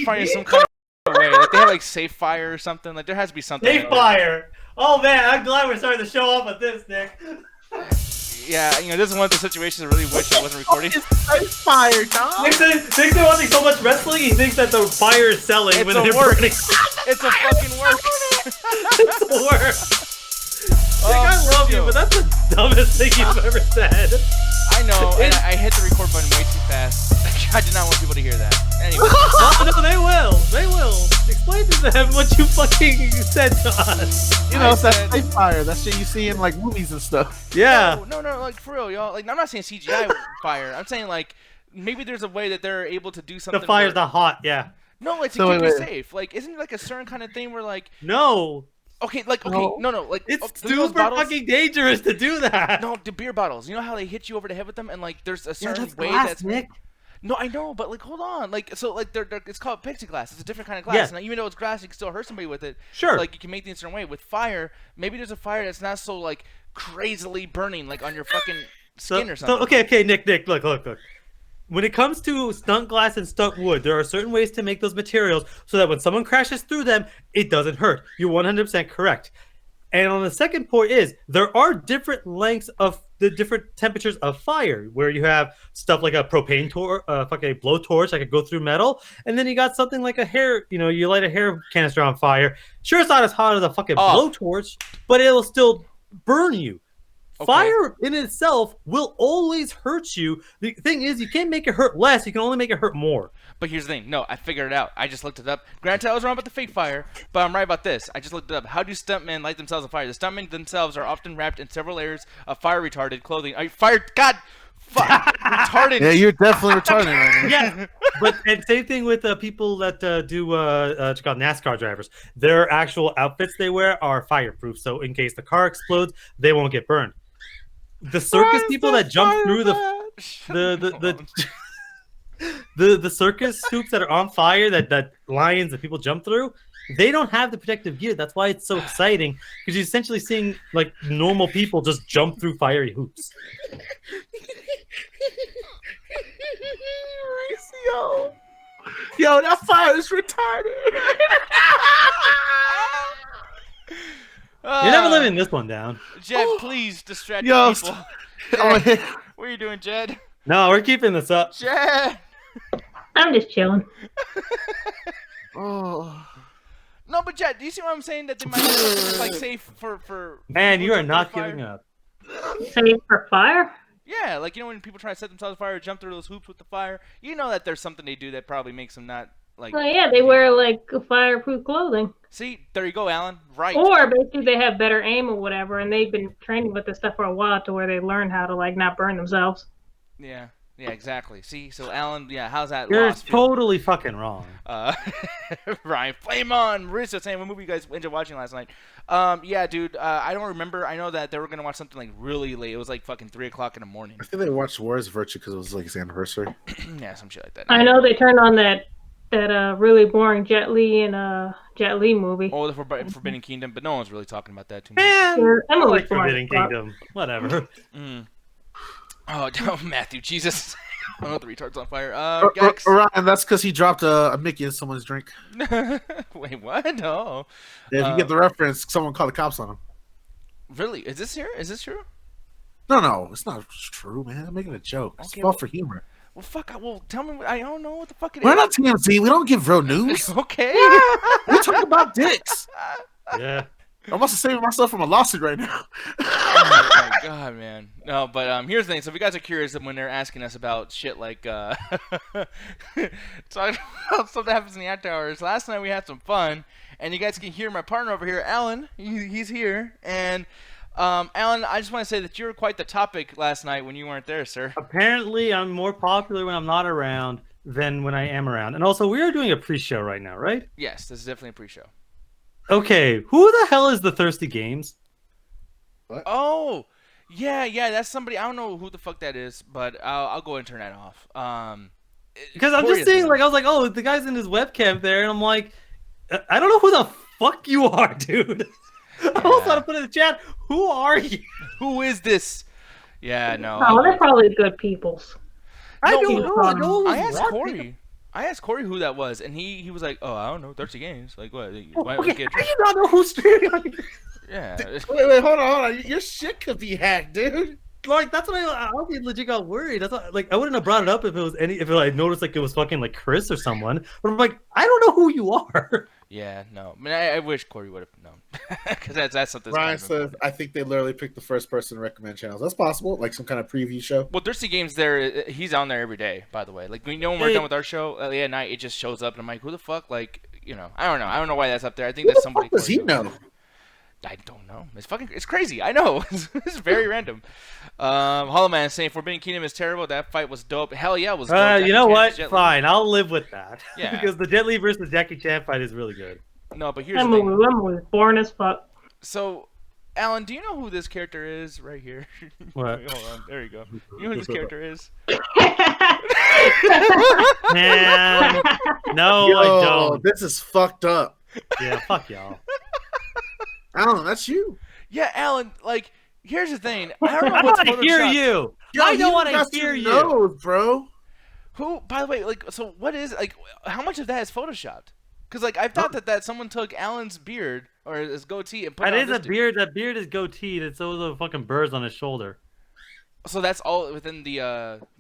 finding some kind of way. Like they have like safe fire or something. Like there has to be something. Safe fire. Oh man, I'm glad we're starting to show off with this, Nick. Yeah, you know, this is one of the situations I really wish I wasn't recording. Safe fire, dog. Nick's been watching so much wrestling, he thinks that the fire is selling It's when a they're work. burning. It's a fucking work. It's a work. Nick, I love you, but that's the dumbest thing you've ever said. I know, and I hit the record button way too fast. I did not want people to hear that. Anyway. No, they will. They will. Explain to them what you fucking said to us. You know, it's that safe fire. That shit you see in like movies and stuff. Yeah. No, like for real, y'all. Like I'm not saying CGI fire. I'm saying like maybe there's a way that they're able to do something. The fire's not hot, yeah. No, it's So to keep you wait. safe. Like, isn't it like a certain kind of thing where like No. okay, like No. like It's look at those super bottles. fucking dangerous to do that. No, the beer bottles. You know how they hit you over the head with them, and like there's a Yeah, certain that's way glass, that's. Nick. No, I know, but like hold on, like so like they're it's called plexiglass. It's a different kind of glass. Yeah. Now even though it's glass, you can still hurt somebody with it. Sure. Like you can make things a certain way. With fire, maybe there's a fire that's not so like crazily burning like on your fucking skin or something. So, okay, Nick, look. When it comes to stunt glass and stunt wood, there are certain ways to make those materials so that when someone crashes through them, it doesn't hurt. You're 100% correct. And on the second point is, there are different lengths of the different temperatures of fire, where you have stuff like a propane torch, fucking blowtorch that could go through metal, and then you got something like a hair, you know, you light a hair canister on fire. Sure, it's not as hot as a fucking blowtorch, but it'll still burn you. Okay. Fire in itself will always hurt you. The thing is, you can't make it hurt less. You can only make it hurt more. But here's the thing. No, I figured it out. I just looked it up. Granted, I was wrong about the fake fire, but I'm right about this. I just looked it up. How do stuntmen light themselves on fire? The stuntmen themselves are often wrapped in several layers of fire-retarded clothing. Retarded. Yeah, you're definitely retarded right now. Yeah, but and same thing with people that do it's called NASCAR drivers. Their actual outfits they wear are fireproof, so in case the car explodes, they won't get burned. The circus people that jump through the circus hoops that are on fire that lions and people jump through, they don't have the protective gear. That's why it's so exciting, because you're essentially seeing like normal people just jump through fiery hoops. Yo, that fire is retarded. You're never living this one down. Jed, please distract Yo, the people. Oh, Jed, what are you doing, Jed? No, we're keeping this up. Jed! I'm just chilling. oh. No, but Jed, do you see what I'm saying? That they might be like safe for Man, you are jump not through the giving fire? up. Safe for fire? Yeah, like you know when people try to set themselves on fire or jump through those hoops with the fire, you know that there's something they do that probably makes them not like. Well, yeah, they wear like fireproof clothing. See, there you go, Alan. Right. Or basically they have better aim or whatever, and they've been training with this stuff for a while to where they learn how to like not burn themselves. Yeah, exactly. See, so Alan, yeah, how's that? You're loss feel? totally fucking wrong. Ryan, flame on. Marissa saying, what movie you guys enjoyed watching last night? Yeah, dude. I don't remember. I know that they were gonna watch something like really late. It was like fucking 3 o'clock in the morning. I think they watched Warriors Virtue because it was like his anniversary. Yeah, some shit like that. I know they turned on that really boring Jet Li and Jet Li movie. Oh, the Forbidden Kingdom, but no one's really talking about that too much. Man, Yeah, I that movie's like boring. Forbidden Kingdom. Whatever. Oh, Matthew, Jesus. I don't know the retard's on fire. Gex. Ryan, that's because he dropped a Mickey in someone's drink. Wait, what? No. Yeah, if you get the reference, someone called the cops on him. Really? Is this here? Is this true? No, it's not true, man. I'm making a joke. It's Okay, all well- for humor. Well, fuck. Well, tell me. I don't know what the fuck it We're is. not TMZ. We don't give real news. Okay. We talk about dicks. Yeah. I'm also saving myself from a lawsuit right now. Oh my god, man. No, but here's the thing. So if you guys are curious when they're asking us about shit like talking about stuff that happens in the after hours, last night we had some fun, and you guys can hear my partner over here, Alan. He's here, and Alan, I just want to say that you were quite the topic last night when you weren't there, sir. Apparently, I'm more popular when I'm not around than when I am around. And also, we are doing a pre-show right now, right? Yes, this is definitely a pre-show. Okay, who the hell is the Thirsty Games? Oh, yeah, that's somebody. I don't know who the fuck that is, but I'll go and turn that off. Because I'm just seeing, like, I was like, oh, the guy's in his webcam there, and I'm like, I don't know who the fuck you are, dude. I almost want to put in the chat, who are you? Who is this? Yeah, no. Oh, they're probably good peoples. I No, don't know. No one was I asked watching. Corey. I asked Corey who that was, and he was like, "Oh, I don't know, Thirsty Games. Like what? Why Okay, get how do you not know who's streaming on here? Yeah. Wait, hold on. Your shit could be hacked, dude. Like that's what I legit got worried. That's what, like I wouldn't have brought it up if it was if I noticed like it was fucking like Chris or someone. But I'm like, I don't know who you are. Yeah, no. I mean, I wish Corey would have known, because that's something. Ryan says, I think they literally picked the first person to recommend channels. That's possible, like some kind of preview show. Well, Thirsty Games there, he's on there every day, by the way. Like, when we're done with our show, at night, it just shows up, and I'm like, who the fuck? Like, I don't know. I don't know why that's up there. I think that's somebody. Does he know? I don't know. It's crazy. I know. It's very random. Hollow Man saying Forbidden Kingdom is terrible. That fight was dope. Hell yeah, it was dope. You know what? Fine, I'll live with that. Yeah. Because the Jet Li versus Jackie Chan fight is really good. No, but here's That the thing. movie was boring as fuck. So, Alan, do you know who this character is right here? What? Hold on. There you go. You know who this character is? Man, no, Yo, I don't. this is fucked up. Yeah, fuck y'all. Alan, that's you. Yeah, Alan. Like, here's the thing. I don't know I what's want to hear Photoshopped. you. Yo, I don't you want to got hear your you. nose, bro. Who? By the way, like, so what is like? How much of that is photoshopped? Because like I thought that someone took Alan's beard or his goatee and put That it on is this a dude. beard. That beard is goateed, and so are the fucking birds on his shoulder. So that's all within the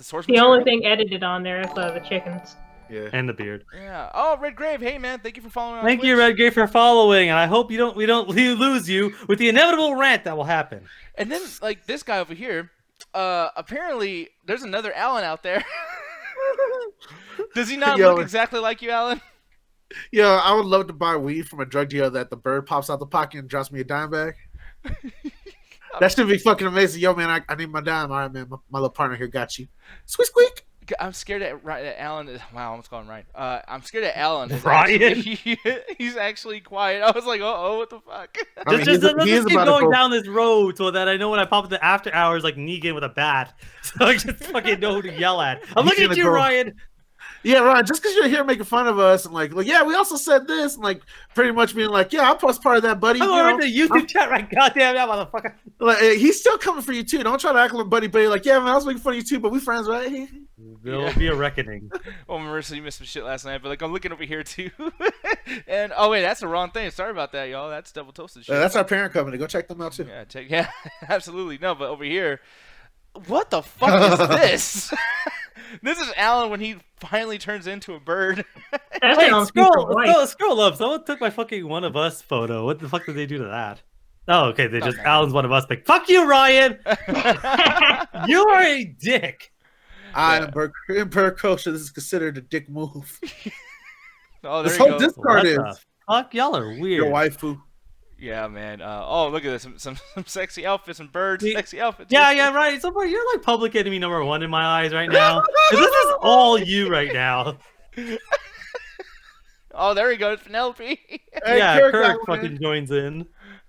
source The material? only thing edited on there is the chickens. Yeah. And the beard. Yeah. Oh, Red Grave. Hey man, thank you for following. On Thank you, Twitch. Red Gray, for following, and I hope we don't lose you with the inevitable rant that will happen. And then like this guy over here, apparently there's another Alan out there. Does he not Yo. look exactly like you, Alan? Yo, I would love to buy weed from a drug dealer that the bird pops out the pocket and drops me a dime bag. That should be fucking amazing. Yo, man, I need my dime. All right, man. My little partner here got you. Squeak, squeak. I'm scared that Alan is. Wow, I almost called him Ryan. I'm scared that Alan is Ryan? actually, he's actually quiet. I was like, oh, what the fuck? I mean, Let's he is keep about to going go- down this road so that I know when I pop into after hours like Negan with a bat, so I just fucking know who to yell at. I'm He's looking at gonna you, go- Ryan. Yeah, Ryan, just because you're here making fun of us and like, yeah, we also said this, and like pretty much being like, yeah, I was part of that, buddy. I'm You over know, in the YouTube chat right goddamn now, motherfucker. like, he's still coming for you too. Don't try to act like buddy, like, yeah, man, I was making fun of you too, but we friends, right? There will be a reckoning. Oh, Marissa, you missed some shit last night, but like I'm looking over here too. And oh wait, that's the wrong thing. Sorry about that, y'all. That's double toasted shit. That's our parent company. Go check them out too. Yeah, absolutely. No, but over here, what the fuck is this? This is Alan when he finally turns into a bird. That's Hey, on Future Wife. scroll up. Someone took my fucking one of us photo. What the fuck did they do to that? Oh, okay. They just Okay. Alan's one of us. Like, fuck you, Ryan. You are a dick. I am Bert Kosher. This is considered a dick move. Oh, there This you whole go. dis- Card What is. the fuck? Y'all are weird. Your waifu. Yeah, man. Oh, look at this. Some sexy outfits and birds. See- Sexy outfits. Yeah, right. So you're like public enemy number one in my eyes right now. 'Cause this is all you right now. Oh, there we go. It's Penelope. Hey, Yeah, Kirk Kirk got one. fucking joins in.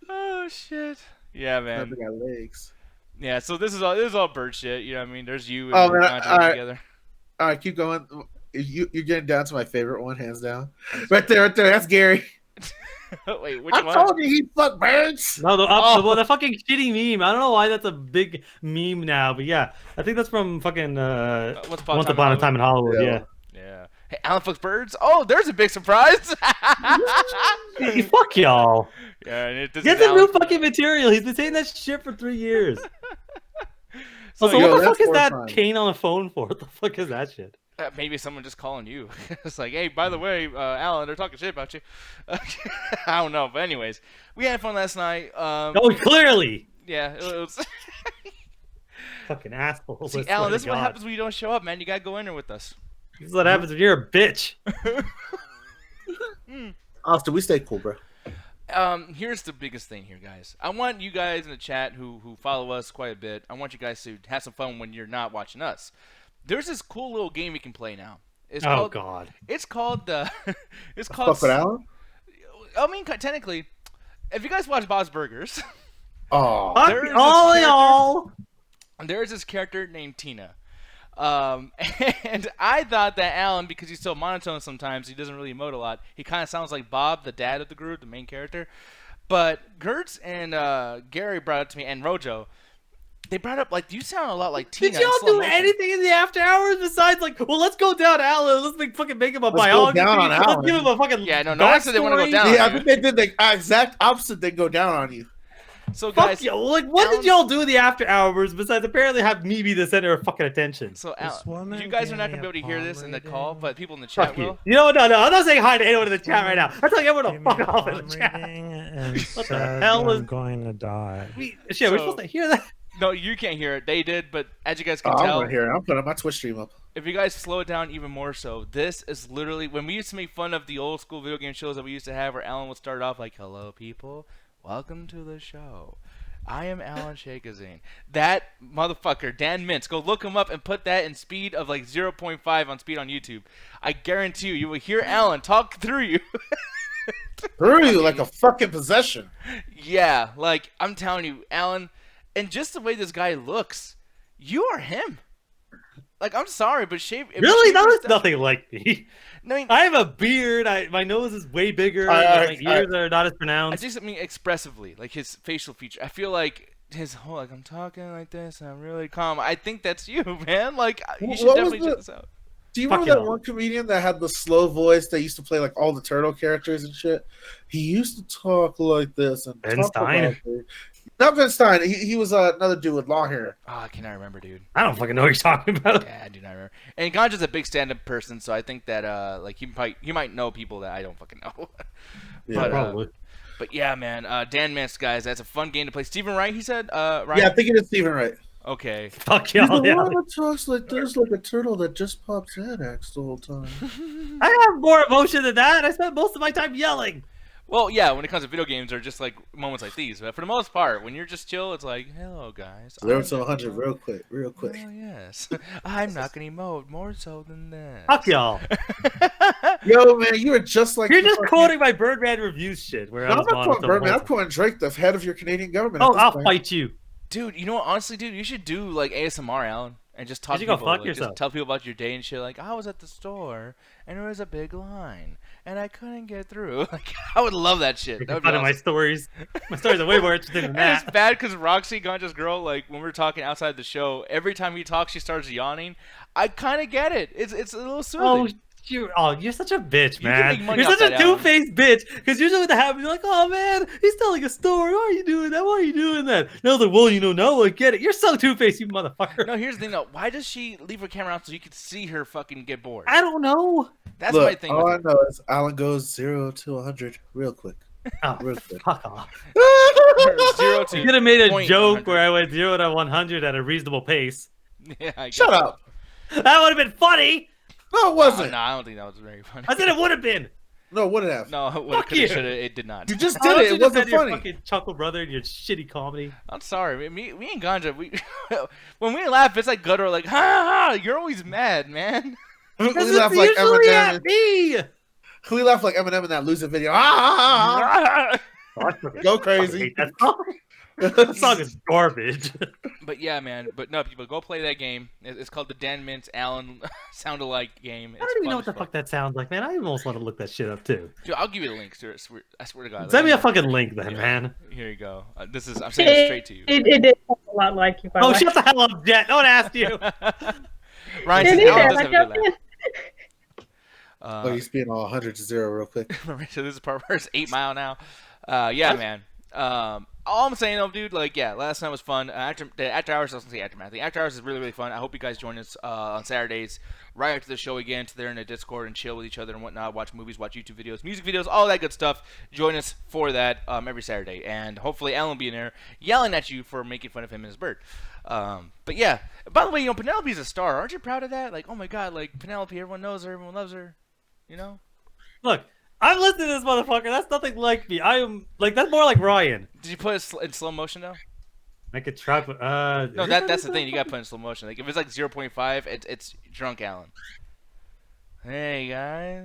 Oh shit. Yeah, man. They got legs. Yeah. So this is all bird shit. You know what I mean? There's you and Oh, man, Andre alright. together. All right, keep going. You're getting down to my favorite one, hands down. Right there. That's Gary. Wait, which I one? told you he fuck birds. No, Oh. the fucking shitty meme. I don't know why that's a big meme now, but yeah, I think that's from fucking Once Once Upon a Time in Hollywood. Yeah. Yeah. Hey, Alan fucks birds. Oh, there's a big surprise. Yeah. Fuck y'all. Yeah, and this Get is the new Alan. fucking material. He's been saying that shit for 3 years. So, Also, yo, what the that's fuck is that horrifying. cane on a phone for? What the fuck is that shit? maybe someone just calling you. It's like, hey, by the way, Alan, they're talking shit about you. I don't know, but anyways, we had fun last night. Oh, clearly. Yeah, it was. Fucking asshole. See, Alan, this is what happens when you don't show up, man. You gotta go in there with us. This is what happens when you're a bitch. Austin, we stay cool, bro. Here's the biggest thing here, guys. I want you guys in the chat who follow us quite a bit. I want you guys to have some fun when you're not watching us. There's this cool little game we can play now. It's Oh called, god. It's called it's called. Fuck with Alan. I mean, technically, if you guys watch Bob's Burgers, Oh, Fuck there is this all character- y'all. there's this character named Tina. And I thought that Alan, because he's so monotone sometimes, he doesn't really emote a lot. He kind of sounds like Bob, the dad of the group, the main character. But Gertz and Gary brought it to me, and Rojo. they brought up like you sound a lot like Tina. Did y'all in slow do motion. anything in the after hours besides like, well, let's go down Alan, let's make him a biography, down on let's Alan. give him a fucking Yeah, no one said they want to go down. Yeah, I on you. think they did the exact opposite. They go down on you. So Fuck guys, you. Like, what did y'all do in the after hours besides apparently have me be the center of fucking attention? So This woman you guys are not gave gonna be able to me hear a this in the palm call, reading. but people in the chat Fuck will. you. You know, no, I'm not saying hi to anyone in the chat right now. I'm telling everyone to Gave me fuck a off in the palm chat. reading and What the said hell is- I'm going to die. We're So- supposed to hear that. No, you can't hear it. They did, but as you guys can Oh, I'm tell, gonna hear it. I'm putting my Twitch stream up. if you guys slow it down even more so, this is literally when we used to make fun of the old school video game shows that we used to have where Alan would start off like, "Hello, people. Welcome to the show. I am Alan Shakazine." That motherfucker, Dan Mintz, go look him up and put that in speed of like 0.5 on speed on YouTube. I guarantee you will hear Alan talk through you. Through you like a fucking possession. Yeah, like I'm telling you, Alan, and just the way this guy looks, you are him. Like I'm sorry, but shave. Really? shave That your was stuff- nothing like me. No, I mean, I have a beard. My nose is way bigger. Alright, my ears are not as pronounced. I just mean expressively, like his facial feature. I feel like his whole like I'm talking like this and I'm really calm. I think that's you, man. Like you should What was definitely check this out. Do you Fuck remember that y'all. one comedian that had the slow voice that used to play like all the turtle characters and shit? He used to talk like this and Ben talk Stein? about it. Not Ben Stein. He was another dude with long hair. Oh, I cannot remember, dude. I don't fucking know what you're talking about. Yeah, I do not remember. And Ganja's a big stand-up person, so I think that like he might know people that I don't fucking know. Yeah, But, Probably. But yeah, man, Dan Mintz, guys, that's a fun game to play. Stephen Wright, he said. Ryan? yeah, I think it is Stephen Wright. Okay. Fuck He's the y'all. Yeah. one that talks like this, like a turtle that just pops Xanax the whole time. I have more emotion than that. I spent most of my time yelling. Well, yeah, when it comes to video games, or just like moments like these. But for the most part, when you're just chill, it's like, hello, guys. 0 I'm to 100 Joe. real quick. Oh, yes. I'm not going to emote more so than that. Fuck y'all. Yo, man, you are just like You're the just fucking- quoting my Birdman reviews shit. Where No, I I'm was not quoting Birdman. I'm quoting Drake, the head of your Canadian government. at Oh, this I'll point. fight you. Dude, you know what? Honestly, dude, you should do like ASMR, Alan, and just talk You to should go people. fuck Like, just yourself. tell people about your day and shit. Like, I was at the store and there was a big line and I couldn't get through. Like, I would love that shit. Make That would fun be of my awesome. stories. My stories are way more interesting than And it's that. bad because Roxy, Ganja's girl, like when we're talking outside the show, every time he talks, she starts yawning. I kind of get it. It's a little Oh, soothing. you're such a bitch, You can man. make money You're off such a that, Alan. two-faced bitch. Because usually what happens, you're like, oh man, he's telling a story. Why are you doing that? Why are you doing that? No, like, well, now I get it. You're so two-faced, you motherfucker. No, here's the thing though. Why does she leave her camera on so you can see her fucking get bored? I don't know. That's Look, my thing. all I With know is Alan goes 0 to 100 real quick. Oh, Real quick. fuck off. her. 0 to You could have made a 0.100. joke where I went 0 to 100 at a reasonable pace. Yeah, I Shut guess. up. That would have been funny. No, it Oh, wasn't. no, I don't think that was very funny. I said it would have been. No, it wouldn't have. No, what Fuck it you. should have. It did not. You just Oh, did don't it. you It defend wasn't your funny. fucking Chuckle Brother and your shitty comedy. I'm sorry. Me and Ganja, we when we laugh, it's like guttural, like ha ha. You're always mad, man. We Because laugh it's like usually Eminem. at me. We laugh like Eminem in that loser video. Ah! Go crazy. That song. That song is garbage. But yeah, man. But no, people go play that game. It's called the Dan Mintz Allen sound-alike game. I don't even know what the fuck that sounds like, man. I almost want to look that shit up too. Dude, I'll give you the link to it. I swear to God. Send me a fucking link then, Yeah. man. Here you go. I'm saying this straight to you. It did sound a lot like you. By the Oh, way. shut the hell up, Jet. No one asked you. Ryan It says is, Alan I does have a good jumped laugh. in. Oh, he's being all 100 to 0 real quick. So this is part where it's 8 Mile now. Yeah, man. All I'm saying though, dude, like, yeah, last night was fun. The after hours, I was gonna say aftermath. The after hours is really, really fun. I hope you guys join us on Saturdays, right after the show again, to there in the Discord and chill with each other and whatnot. Watch movies, watch YouTube videos, music videos, all that good stuff. Join us for that every Saturday, and hopefully Alan will be in there yelling at you for making fun of him and his bird. But yeah, by the way, Penelope's a star. Aren't you proud of that? Like, oh my God, like Penelope, everyone knows her, everyone loves her. You know? Look, I'm listening to this motherfucker. That's nothing like me. I am like that's more like Ryan. Did you put it in slow motion though? I could try. No, that's the thing. You gotta put it in slow motion. Like if it's like 0.5, it's drunk Alan. Hey guys,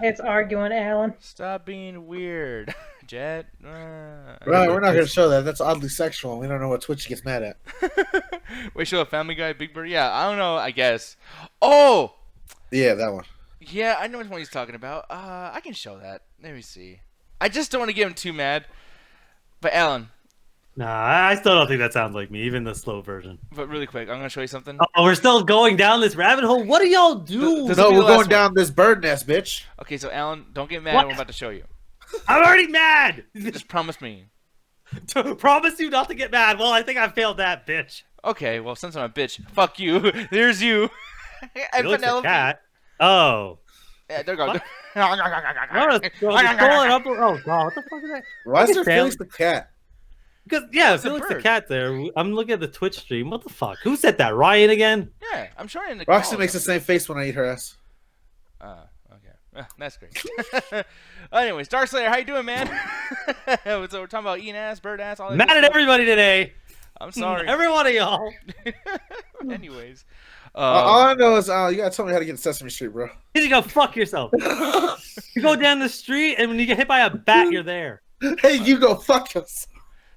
It's arguing, Alan. stop being weird, Jet. Right, we're not going to show that. That's oddly sexual. We don't know what Twitch gets mad at. Wait, show a Family Guy, Big Bird. Yeah, I don't know. I guess. Oh, Yeah, that one. yeah, I know which one he's talking about. I can show that. Let me see. I just don't want to get him too mad. But Alan, Nah, I still don't think that sounds like me, even the slow version. But really quick, I'm gonna show you something. Oh, we're still going down this rabbit hole. What do y'all do? This No, will be we're the last going down this bird nest, bitch. Okay, so Alan, don't get mad. What? I'm about to show you. I'm already mad. Just promise me. Promise you not to get mad. Well, I think I failed that, bitch. Okay, well, since I'm a bitch, fuck you. There's you. And It looks a Penelope. cat. Oh. Yeah, there you go. No, it's scrolling up. Oh god, what the fuck is that? Why is there Sam- Felix the cat? Because yeah, It's a Felix the bird. cat there. I'm looking at the Twitch stream. What the fuck? Who said that? Ryan again? Yeah, I'm trying to. Roxy makes the same face when I eat her ass. Okay. That's great. Anyways, Darkslayer, how you doing, man? So we're talking about eating ass, bird ass, all that. Mad good at stuff. everybody today. I'm sorry. Every one of y'all. Anyways, All I know is you gotta tell me how to get in Sesame Street, bro. You go fuck yourself. You go down the street, and when you get hit by a bat, you're there. Hey, you go fuck yourself.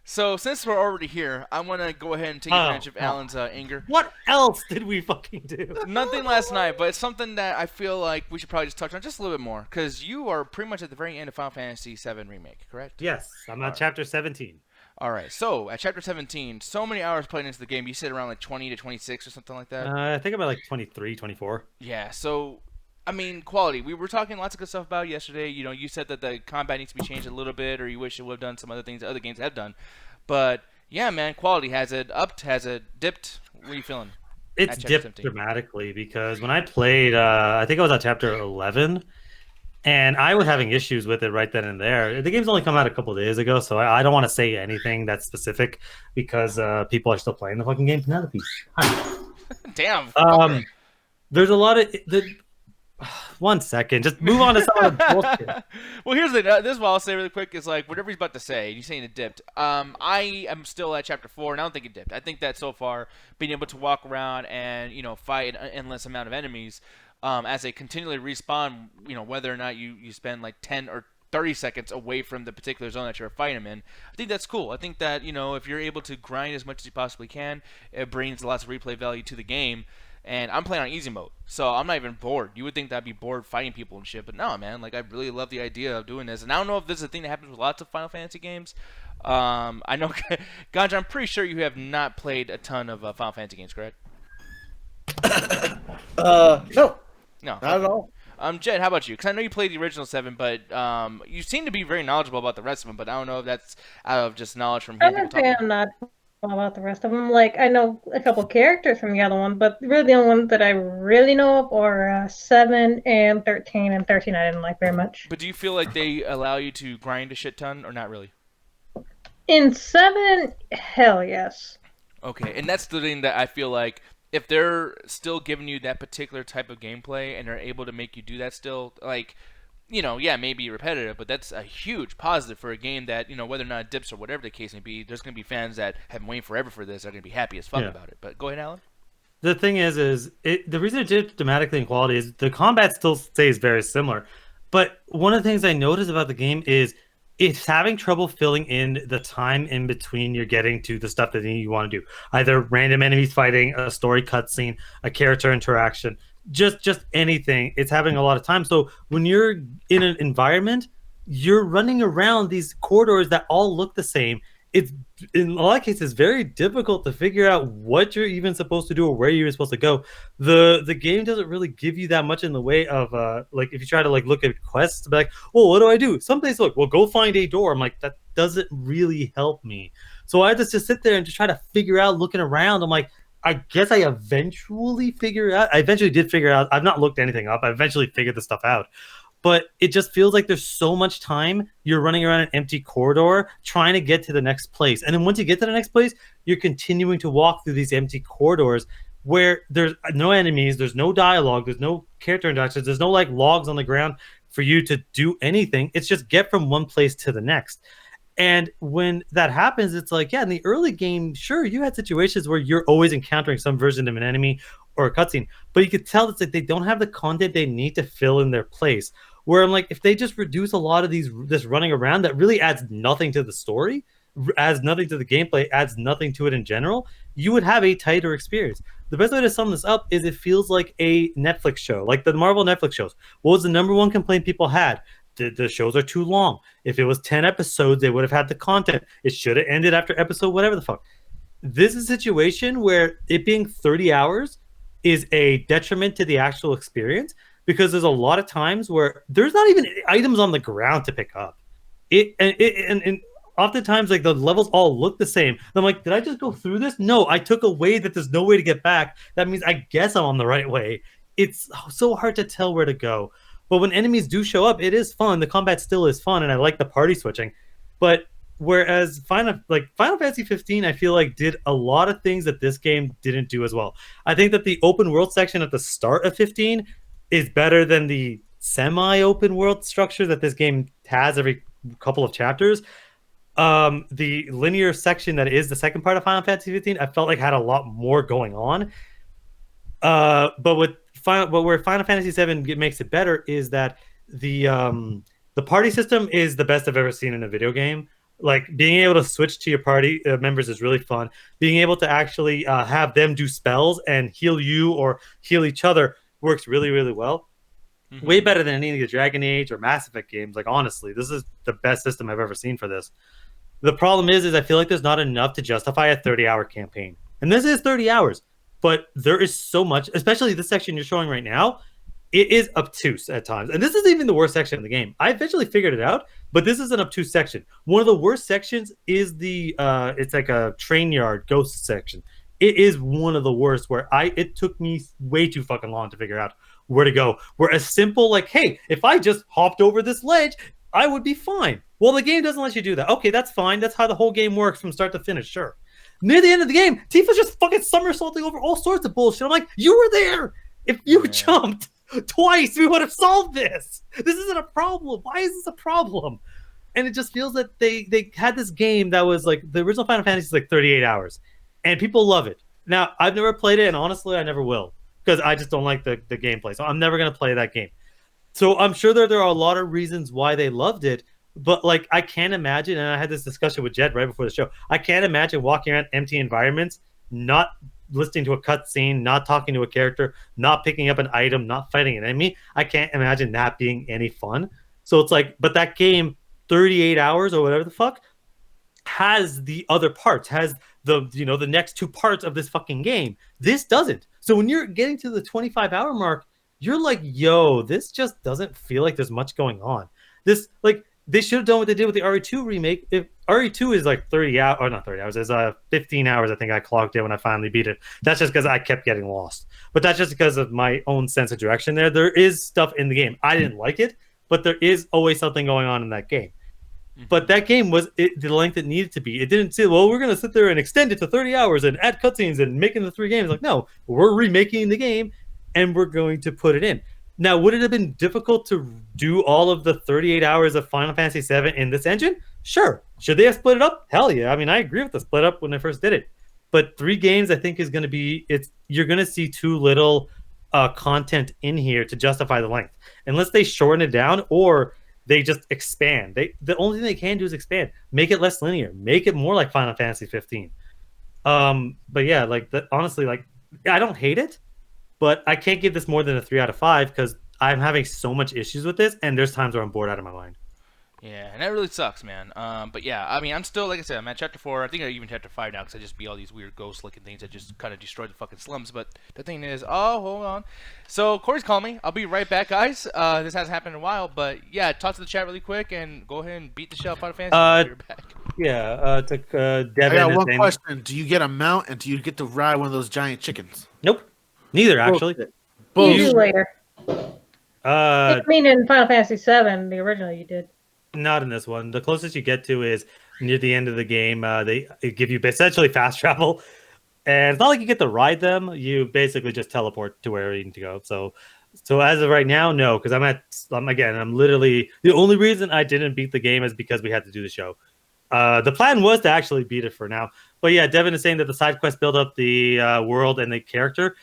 so since we're already here, I want to go ahead and take advantage of Alan's anger. What else did we fucking do? Nothing last night, but it's something that I feel like we should probably just touch on just a little bit more, because you are pretty much at the very end of Final Fantasy VII Remake, correct? Yes, I'm on chapter 17. All right. So at chapter 17, so many hours played into the game. You said around like 20 to 26 or something like that. I think I'm at like 23, 24. Yeah. So, I mean, quality. We were talking lots of good stuff about it yesterday. You know, you said that the combat needs to be changed a little bit, or you wish it would have done some other things that other games have done. But yeah, man, quality. Has it upped? Has it dipped? What are you feeling? It's At chapter dipped 17. dramatically because when I played, I think I was at chapter 11, and I was having issues with it right then and there. The game's only come out a couple of days ago, so I don't want to say anything that's specific because people are still playing the fucking game. Penelope. Hi. Damn. There's a lot of... One second, just move on to some of the bullshit. Well, here's the this is what I'll say really quick is like whatever he's about to say. You're saying it dipped. I am still at chapter 4, and I don't think it dipped. I think that so far being able to walk around and fight an endless amount of enemies, as they continually respawn, whether or not you spend like 10 or 30 seconds away from the particular zone that you're fighting them in. I think that's cool. I think that if you're able to grind as much as you possibly can, it brings lots of replay value to the game. And I'm playing on easy mode, so I'm not even bored. You would think that I'd be bored fighting people and shit, but no, man. Like, I really love the idea of doing this. And I don't know if this is a thing that happens with lots of Final Fantasy games. I know, Ganja, I'm pretty sure you have not played a ton of Final Fantasy games, correct? No, No. not at all. Jed, how about you? Because I know you played the original 7, but you seem to be very knowledgeable about the rest of them, but I don't know if that's out of just knowledge from I hearing would people say talk. I'm not about the rest of them. Like, I know a couple characters from the other one, but really the only ones that I really know of are 7 and 13, and 13 I didn't like very much. But do you feel like they allow you to grind a shit ton, or not really? In 7, hell yes. Okay, and that's the thing that I feel like if they're still giving you that particular type of gameplay and they're able to make you do that still, like, yeah, maybe repetitive, but that's a huge positive for a game that, whether or not it dips or whatever the case may be, there's going to be fans that have been waiting forever for this, are going to be happy as fuck about it. But go ahead, Alan. The thing is the reason it dipped dramatically in quality is the combat still stays very similar. But one of the things I noticed about the game is it's having trouble filling in the time in between you're getting to the stuff that you want to do. Either random enemies fighting, a story cutscene, a character interaction, just anything. It's having a lot of time. So when you're in an environment, you're running around these corridors that all look the same. It's in a lot of cases very difficult to figure out what you're even supposed to do or where you're supposed to go. The game doesn't really give you that much in the way of like if you try to like look at quests to be like, well, what do I do? Some places look, well, go find a door. I'm like, that doesn't really help me. So I just sit there and just try to figure out looking around. I'm like, I guess I eventually did figure out. I've not looked anything up. I eventually figured the stuff out. But it just feels like there's so much time you're running around an empty corridor trying to get to the next place. And then once you get to the next place, you're continuing to walk through these empty corridors where there's no enemies, there's no dialogue, there's no character interactions, there's no like logs on the ground for you to do anything. It's just get from one place to the next. And when that happens, it's like, yeah, in the early game, sure, you had situations where you're always encountering some version of an enemy or a cutscene, but you could tell that they don't have the content they need to fill in their place. Where I'm like, if they just reduce a lot of this running around that really adds nothing to the story, adds nothing to the gameplay, adds nothing to it in general, you would have a tighter experience. The best way to sum this up is it feels like a Netflix show, like the Marvel Netflix shows. What was the number one complaint people had? the shows are too long. If it was 10 episodes, they would have had the content. It should have ended after episode whatever the fuck. This is a situation where it being 30 hours is a detriment to the actual experience, because there's a lot of times where there's not even items on the ground to pick up. And oftentimes, like, the levels all look the same. I'm like, did I just go through this? No, I took a way that there's no way to get back. That means I guess I'm on the right way. It's so hard to tell where to go. But when enemies do show up, it is fun. The combat still is fun, and I like the party switching. But whereas Final Fantasy 15, I feel like did a lot of things that this game didn't do as well. I think that the open world section at the start of 15 is better than the semi-open world structure that this game has every couple of chapters. The linear section that is the second part of Final Fantasy 15, I felt like had a lot more going on. But where Final Fantasy VII makes it better is that the party system is the best I've ever seen in a video game. Like, being able to switch to your party members is really fun. Being able to actually have them do spells and heal you or heal each other works really, really well. Mm-hmm. Way better than any of the Dragon Age or Mass Effect games. Like, honestly, this is the best system I've ever seen for this. The problem is I feel like there's not enough to justify a 30-hour campaign. And this is 30 hours. But there is so much, especially this section you're showing right now, it is obtuse at times. And this isn't even the worst section of the game. I eventually figured it out, but this is an obtuse section. One of the worst sections is it's like a train yard ghost section. It is one of the worst, where it took me way too fucking long to figure out where to go. Where a simple, like, hey, if I just hopped over this ledge, I would be fine. Well, the game doesn't let you do that. Okay, that's fine. That's how the whole game works from start to finish, sure. Near the end of the game, Tifa's just fucking somersaulting over all sorts of bullshit. I'm like, you were there. If you jumped twice, we would have solved this. This isn't a problem. Why is this a problem? And it just feels that they had this game that was like, the original Final Fantasy is like 38 hours. And people love it. Now, I've never played it, and honestly, I never will. Because I just don't like the gameplay. So I'm never going to play that game. So I'm sure there are a lot of reasons why they loved it. But, like, I can't imagine, and I had this discussion with Jed right before the show, I can't imagine walking around empty environments, not listening to a cutscene, not talking to a character, not picking up an item, not fighting an enemy. I can't imagine that being any fun. So it's like, but that game, 38 hours or whatever the fuck, has the other parts, has the next two parts of this fucking game. This doesn't. So when you're getting to the 25-hour mark, you're like, yo, this just doesn't feel like there's much going on. This, like, they should have done what they did with the RE2 remake. If RE2 is like 30 hours, or not 30 hours, it's 15 hours, I think I clocked it when I finally beat it. That's just because I kept getting lost. But that's just because of my own sense of direction there. There is stuff in the game. I didn't like it, but there is always something going on in that game. But that game was the length it needed to be. It didn't say, well, we're going to sit there and extend it to 30 hours and add cutscenes and making the 3 games. Like, no, we're remaking the game and we're going to put it in. Now, would it have been difficult to do all of the 38 hours of Final Fantasy VII in this engine? Sure. Should they have split it up? Hell yeah. I mean, I agree with the split up when I first did it. But 3 games, I think, is going to be, you're going to see too little content in here to justify the length. Unless they shorten it down or they just expand. The only thing they can do is expand. Make it less linear. Make it more like Final Fantasy 15. But yeah, like, honestly, like, I don't hate it. But I can't give this more than a 3 out of 5 because I'm having so much issues with this, and there's times where I'm bored out of my mind. Yeah, and that really sucks, man. But yeah, I mean, I'm still, like I said, I'm at chapter 4. I think I'm even chapter 5 now because I just beat all these weird ghost-looking things that just kind of destroyed the fucking slums. But the thing is, hold on. So Corey's calling me. I'll be right back, guys. This hasn't happened in a while, but yeah, talk to the chat really quick and go ahead and beat the shell out of Final Fantasy. You're back. Yeah, Devin. I got one question. Do you get a mount and do you get to ride one of those giant chickens? Nope. Neither, actually. You do later. I mean, in Final Fantasy VII, the original, you did. Not in this one. The closest you get to is near the end of the game. They give you essentially fast travel. And it's not like you get to ride them. You basically just teleport to where you need to go. So as of right now, no, because I'm literally, the only reason I didn't beat the game is because we had to do the show. The plan was to actually beat it for now. But yeah, Devin is saying that the side quests build up the world and the character.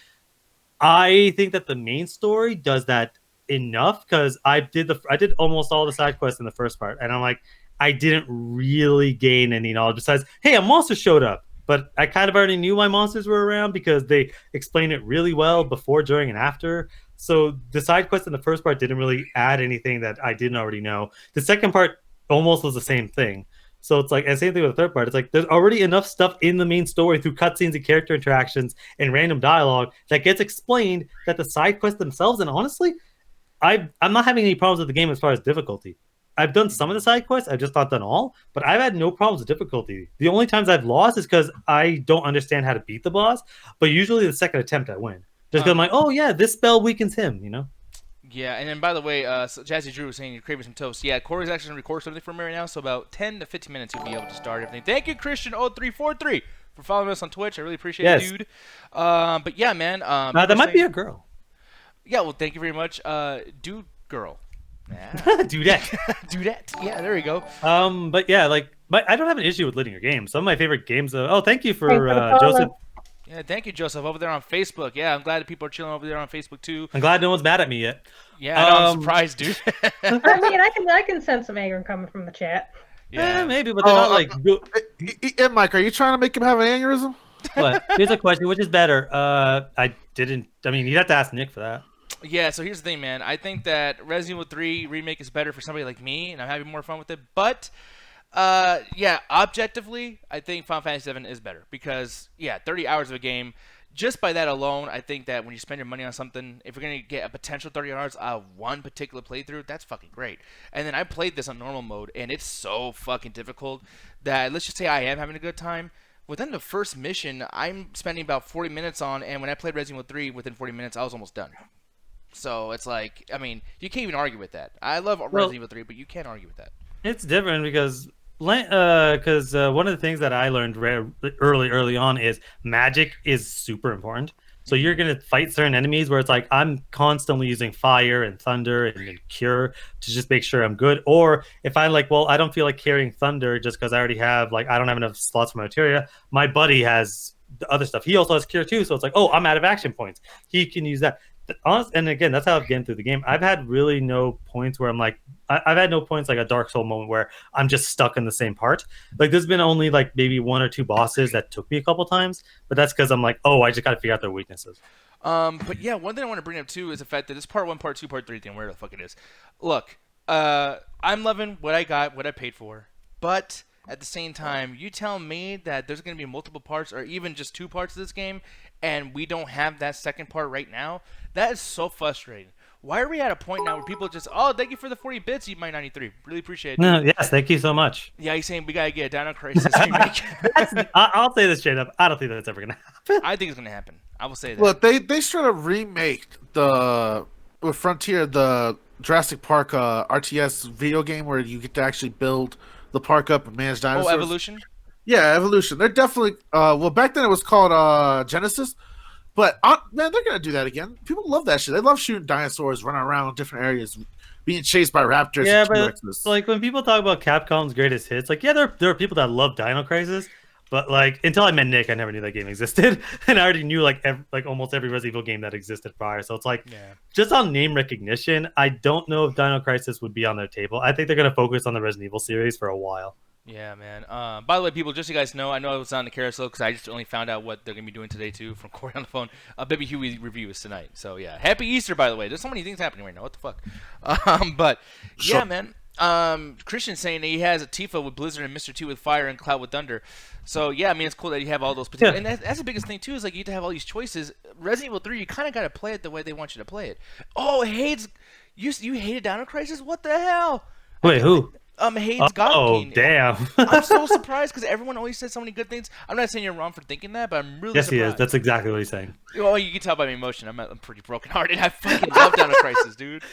I think that the main story does that enough because I did almost all the side quests in the first part, and I'm like, I didn't really gain any knowledge besides, hey, a monster showed up. but I kind of already knew my monsters were around because they explained it really well before, during, and after. So the side quest in the first part didn't really add anything that I didn't already know. The second part almost was the same thing. So it's like, and same thing with the third part. It's like there's already enough stuff in the main story through cutscenes and character interactions and random dialogue that gets explained that the side quests themselves. And honestly, I'm not having any problems with the game as far as difficulty. I've done some of the side quests. I've just not done all, but I've had no problems with difficulty. The only times I've lost is because I don't understand how to beat the boss. But usually the second attempt I win. Just because I'm like, oh yeah, this spell weakens him, you know? Yeah, and then by the way, Jazzy Drew was saying you're craving some toast. Yeah, Corey's actually going to record something for me right now, so about 10 to 15 minutes you'll be able to start everything. Thank you, Christian0343, for following us on Twitch. I really appreciate it, dude. But yeah, man. That might be a girl. Yeah, well, thank you very much. Dude, girl. Yeah. Dudette. Dudette. Yeah, there you go. But yeah, like, I don't have an issue with linear games. Some of my favorite games. Thank you for the Joseph. Yeah, thank you, Joseph, over there on Facebook. Yeah, I'm glad that people are chilling over there on Facebook too. I'm glad no one's mad at me yet. Yeah, I know, I'm surprised, dude. I mean, I can sense some anger coming from the chat. Yeah, maybe, but they're not like. Hey, Mike, are you trying to make him have an aneurysm? What? Here's a question: which is better? I mean, you'd have to ask Nick for that. Yeah, so here's the thing, man. I think that Resident Evil 3 Remake is better for somebody like me, and I'm having more fun with it. But, yeah, objectively, I think Final Fantasy VII is better. Because, yeah, 30 hours of a game, just by that alone, I think that when you spend your money on something, if you're going to get a potential 30 hours out of one particular playthrough, that's fucking great. And then I played this on normal mode, and it's so fucking difficult that, let's just say I am having a good time. Within the first mission, I'm spending about 40 minutes on, and when I played Resident Evil 3, within 40 minutes, I was almost done. So it's like, I mean, you can't even argue with that. I love Resident Evil 3, but you can't argue with that. It's different because one of the things that I learned early on is magic is super important. So you're going to fight certain enemies where it's like I'm constantly using fire and thunder and cure to just make sure I'm good. Or if I'm like, well, I don't feel like carrying thunder just because I already have, like, I don't have enough slots for materia. My buddy has the other stuff. He also has cure too. So it's like, oh, I'm out of action points. He can use that. And again, that's how I've gotten through the game. I've had really no points where I'm like, I've had no points like a Dark Soul moment where I'm just stuck in the same part. Like there's been only like maybe one or two bosses that took me a couple times, but that's because I'm like, oh, I just got to figure out their weaknesses. But yeah, one thing I want to bring up too is the fact that this part 1, part 2, part 3 thing, where the fuck it is. Look, I'm loving what I got, what I paid for, but at the same time, you tell me that there's going to be multiple parts or even just 2 parts of this game, and we don't have that second part right now. That is so frustrating. Why are we at a point now where people just, oh, thank you for the 40 bits, you might 93. Really appreciate it. No, yes, thank you so much. Yeah, he's saying we gotta get a Dino Crisis remake. I'll say this straight up. I don't think that's ever gonna happen. I think it's gonna happen. I will say that. Look, they straight up remake with Frontier the Jurassic Park RTS video game where you get to actually build the park up and manage dinosaurs. Oh, Evolution? Yeah, Evolution. They're definitely well, back then it was called Genesis. But man, they're gonna do that again. People love that shit. They love shooting dinosaurs, running around in different areas, being chased by raptors. Yeah, and but T-Rexes. like when people talk about Capcom's greatest hits, like there are people that love Dino Crisis, but like until I met Nick, I never knew that game existed, and I already knew like almost every Resident Evil game that existed prior. So it's like, just on name recognition, I don't know if Dino Crisis would be on their table. I think they're gonna focus on the Resident Evil series for a while. Yeah, man. By the way, people, just so you guys know, I know I was on the carousel because I just only found out what they're going to be doing today, too, from Corey on the phone. Baby Huey review is tonight. So, yeah. Happy Easter, by the way. There's so many things happening right now. What the fuck? But, yeah, man. Christian's saying that he has a Tifa with Blizzard and Mr. T with Fire and Cloud with Thunder. So, yeah, I mean, it's cool that you have all those potential. And that's the biggest thing, too, is like you get to have all these choices. Resident Evil 3, you kind of got to play it the way they want you to play it. Oh, Hades. You hated Dino Crisis? What the hell? Wait, who? Hades God King. Oh, damn. I'm so surprised because everyone always says so many good things. I'm not saying you're wrong for thinking that, but I'm really surprised. Yes, he is. That's exactly what he's saying. Well, you can tell by my emotion. I'm pretty brokenhearted. I fucking love Dino Crisis, dude.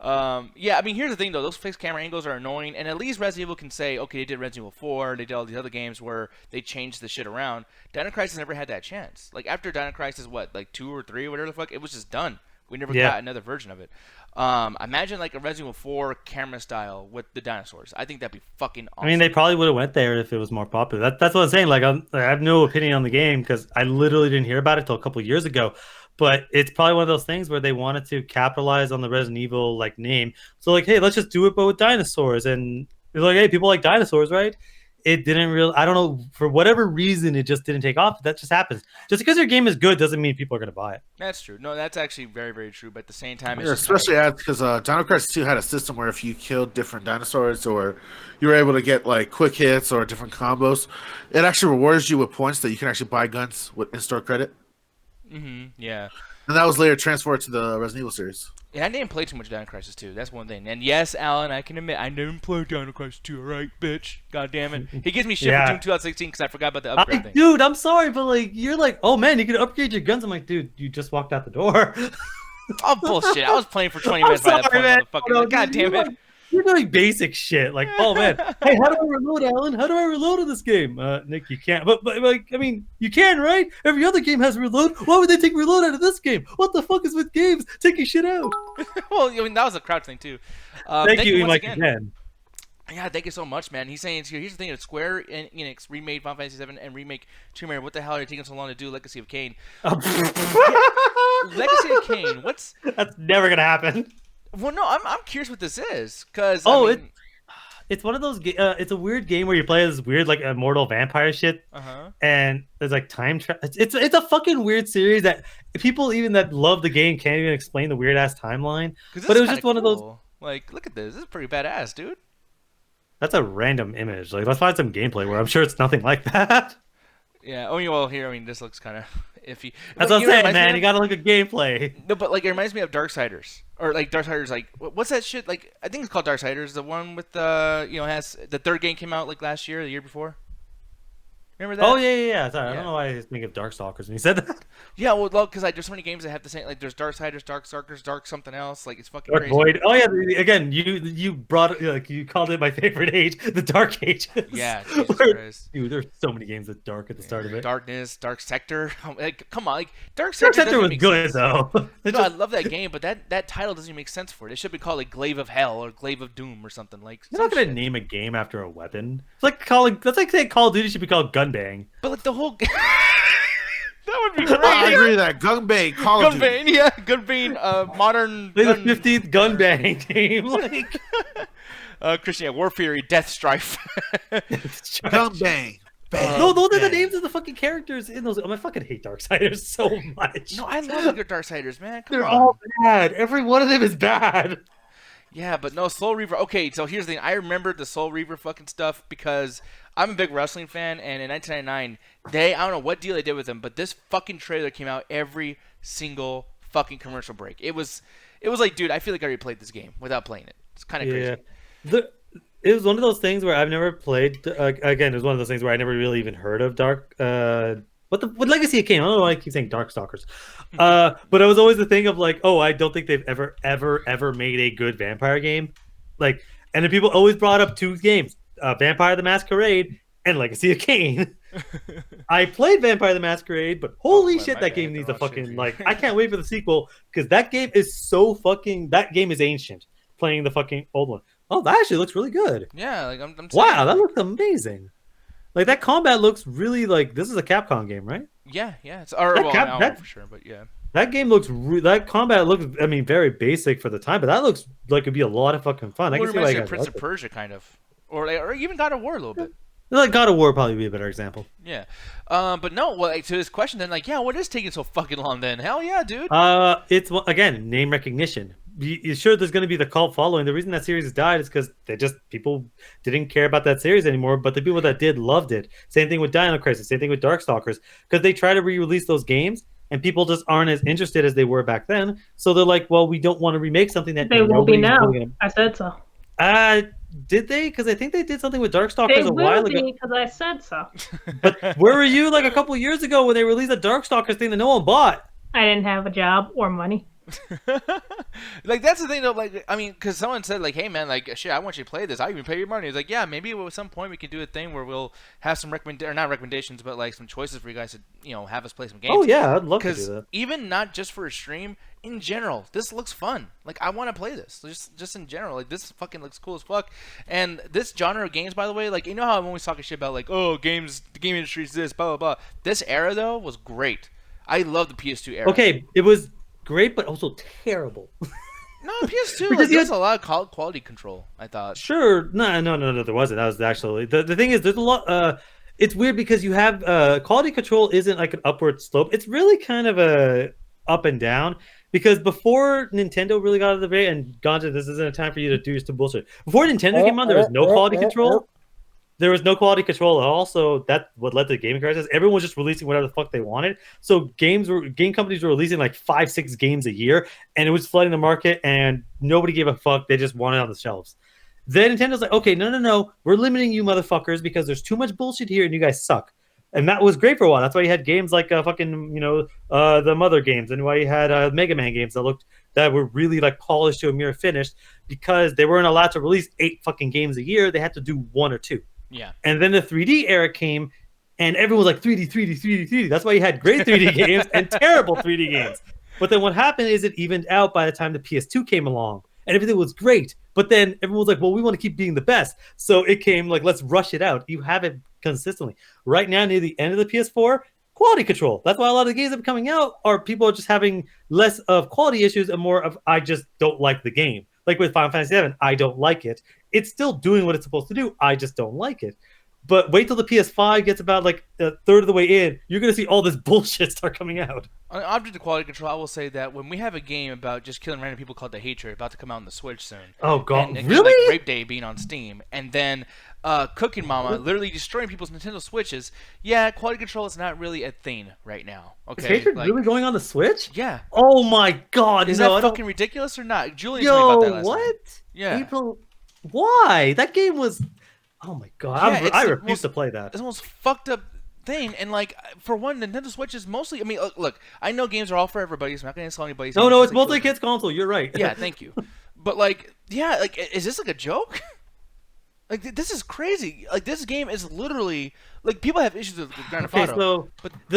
Yeah, I mean, here's the thing, though. Those fixed camera angles are annoying, and at least Resident Evil can say, okay, they did Resident Evil 4, they did all these other games where they changed the shit around. Dino Crisis never had that chance. Like, after Dino Crisis, what, like 2 or 3 or whatever the fuck, it was just done. We never got another version of it. Imagine like a Resident Evil 4 camera style with the dinosaurs. I think that'd be fucking awesome. I mean, they probably would have went there if it was more popular. That's what I'm saying. Like, I have no opinion on the game because I literally didn't hear about it till a couple of years ago. But it's probably one of those things where they wanted to capitalize on the Resident Evil like name. So like, hey, let's just do it, but with dinosaurs. And they're like, hey, people like dinosaurs, right? it didn't really. I don't know, for whatever reason, it just didn't take off. That just happens. Just because your game is good doesn't mean people are gonna buy it. That's true. No, that's actually very, very true. But at the same time, it's Yeah, just especially because Dino Crisis 2 had a system where if you killed different dinosaurs or you were able to get like quick hits or different combos, it actually rewards you with points that you can actually buy guns with in-store credit. Yeah. And that was later transferred to the Resident Evil series. Yeah, I didn't play too much Dino Crisis 2. That's one thing. And yes, Alan, I can admit, I didn't play Dino Crisis 2, alright, bitch. God damn it. He gives me shit for Doom 2016 because I forgot about the upgrade thing. Dude, I'm sorry, but like, you're like, oh man, you can upgrade your guns. I'm like, dude, you just walked out the door. Oh, bullshit. I was playing for 20 minutes by that point, motherfucker. No, Like, God damn it. You're doing basic shit. Like, oh man, hey, how do I reload, Alan? How do I reload in this game? Nick, you can't. But like, I mean, you can, right? Every other game has reload. Why would they take reload out of this game? What the fuck is with games taking shit out? Well, I mean, that was a crouch thing, too. Thank you, once Mike, again. Yeah, thank you so much, man. He's saying here's the thing: Square Enix remade Final Fantasy VII and remake Tomb Raider. What the hell are they taking so long to do? Legacy of Kain. Legacy of Kain. What's? That's never gonna happen. Well, no, I'm curious what this is because it's one of those. It's a weird game where you play this weird like immortal vampire shit, and there's like time travel. It's a fucking weird series that people even that love the game can't even explain the weird ass timeline. But it was just one of those. Like, look at this. This is pretty badass, dude. That's a random image. Like, let's find some gameplay where I'm sure it's nothing like that. Yeah. Oh, well, here. I mean, this looks kind of iffy. That's what I'm saying, man. You gotta look at gameplay. No, but like, it reminds me of Darksiders, or like Darksiders. Like, what's that shit? Like, I think it's called Darksiders. The one with has the third game came out like last year, or the year before. Remember that? Oh yeah. Sorry, I don't know why I was thinking of Darkstalkers when you said that. Yeah, well, because like there's so many games that have the same. Like, there's Darksiders, Darkstalkers, Dark something else. Like, it's fucking Dark crazy. Void. Oh yeah. Again, you brought it, like, you called it my favorite age, the Dark Ages. Yeah, Jesus Christ. Dude, there's so many games with dark at the start of it. Darkness, Dark Sector. Like, come on, like Dark Sector was good though. No, I love that game, but that title doesn't even make sense for it. It should be called like Glaive of Hell or Glaive of Doom or something like. You're not gonna name a game after a weapon. It's like saying Call of Duty should be called Gunbang. But like the whole that would be great. I agree with that. Gunbang, Call of Duty. Gunbang, yeah, Gunbang, modern. Play the 15th Gunbang game, like. Christian, War Fury, Death Strife. Gunbang. No, those are the names of the fucking characters in those. I fucking hate Darksiders so much. No, I love your Darksiders, man. Come They're on. all bad. Every one of them is bad. Yeah, but no, Soul Reaver. Okay, so here's the thing. I remember the Soul Reaver fucking stuff because I'm a big wrestling fan, and in 1999, I don't know what deal they did with them, but this fucking trailer came out every single fucking commercial break. It was like, dude, I feel like I already played this game without playing it. It's kind of crazy. It was one of those things where I've never played. Again, it was one of those things where I never really even heard of Dark. What Legacy of Kain? I don't know why I keep saying Darkstalkers. But it was always the thing of like, oh, I don't think they've ever made a good vampire game. Like, and then people always brought up two games: Vampire the Masquerade and Legacy of Kain. I played Vampire the Masquerade, but holy shit, that game needs a fucking like. I can't wait for the sequel because that game is so fucking. That game is ancient. Playing the fucking old one. Oh, that actually looks really good. Yeah, like I'm wow, that looks amazing. Like that combat looks really like this is a Capcom game, right? Yeah. It's I don't know for sure, but yeah. That game looks that combat looks. I mean, very basic for the time, but that looks like it'd be a lot of fucking fun. I can see like Prince of Persia kind of, or even God of War a little bit. Like God of War probably be a better example. Yeah, but no. Well, like, to this question, then, like, yeah, what is taking so fucking long? Then, hell yeah, dude. It's again name recognition. You sure there's going to be the cult following. The reason that series has died is because people didn't care about that series anymore, but the people that did loved it. Same thing with Dino Crisis, same thing with Darkstalkers, because they try to re-release those games and people just aren't as interested as they were back then. So they're like, well, we don't want to remake something that they won't be now. I said so. Did they? Because I think they did something with Darkstalkers a while ago. Because I said so. But where were you like a couple years ago when they released a Darkstalkers thing that no one bought? I didn't have a job or money. Like, that's the thing though. Like, I mean, because someone said like, hey man, like, shit, I want you to play this. I even pay your money. It's like, yeah, maybe at some point we can do a thing where we'll have some not recommendations, but like some choices for you guys to have us play some games. Oh yeah, I'd love to do that. Even not just for a stream, in general, this looks fun. Like, I want to play this. Just in general, like, this fucking looks cool as fuck. And this genre of games, by the way, like, you know how I'm always talking shit about like, oh, the game industry's this, blah blah blah. This era though was great. I love the PS2 era. Okay, it was great, but also terrible. No, PS2 Because there's a lot of quality control. I thought. Sure, no, there wasn't. That was actually the thing is there's a lot. It's weird because you have quality control isn't like an upward slope. It's really kind of a up and down. Because before Nintendo really got out of the way, and Ganja, this isn't a time for you to do some bullshit. Before Nintendo came on, there was no quality control. There was no quality control at all, so that's what led to the gaming crisis. Everyone was just releasing whatever the fuck they wanted. So game companies were releasing like 5-6 games a year, and it was flooding the market, and nobody gave a fuck. They just wanted it on the shelves. Then Nintendo's like, okay, no, we're limiting you motherfuckers because there's too much bullshit here, and you guys suck. And that was great for a while. That's why you had games like the Mother games, and why you had Mega Man games that were really like polished to a mere finish, because they weren't allowed to release 8 fucking games a year. They had to do 1 or 2. Yeah. And then the 3D era came, and everyone was like 3D. That's why you had great 3D games and terrible 3D games. But then what happened is it evened out by the time the PS2 came along, and everything was great. But then everyone was like, well, we want to keep being the best. So it came like, let's rush it out. You have it consistently. Right now, near the end of the PS4, quality control. That's why a lot of the games that are coming out are people are just having less of quality issues and more of, I just don't like the game. Like with Final Fantasy VII, I don't like it. It's still doing what it's supposed to do. I just don't like it. But wait till the PS5 gets about like a third of the way in. You're going to see all this bullshit start coming out. On object of quality control, I will say that when we have a game about just killing random people called The Hatred about to come out on the Switch soon. Oh, God. And Really? Like Rape Day being on Steam. And then Cooking Mama literally destroying people's Nintendo Switches. Yeah, quality control is not really a thing right now. Okay? Is Hatred really going on the Switch? Yeah. Oh, my God. Is no, that fucking ridiculous or not? Julian Yo, told me about that last what? night. Yeah. April... Why? That game was... Oh, my God. Yeah, I refuse to play that. It's the most fucked up thing, and like for one, Nintendo Switch is mostly. I mean, look, I know games are all for everybody. So I'm not gonna insult anybody. No, it's mostly kids console. You're right. Yeah, thank you. But like, yeah, like, is this like a joke? Like, this is crazy. Like, this game is literally like people have issues with Grand Theft Auto. So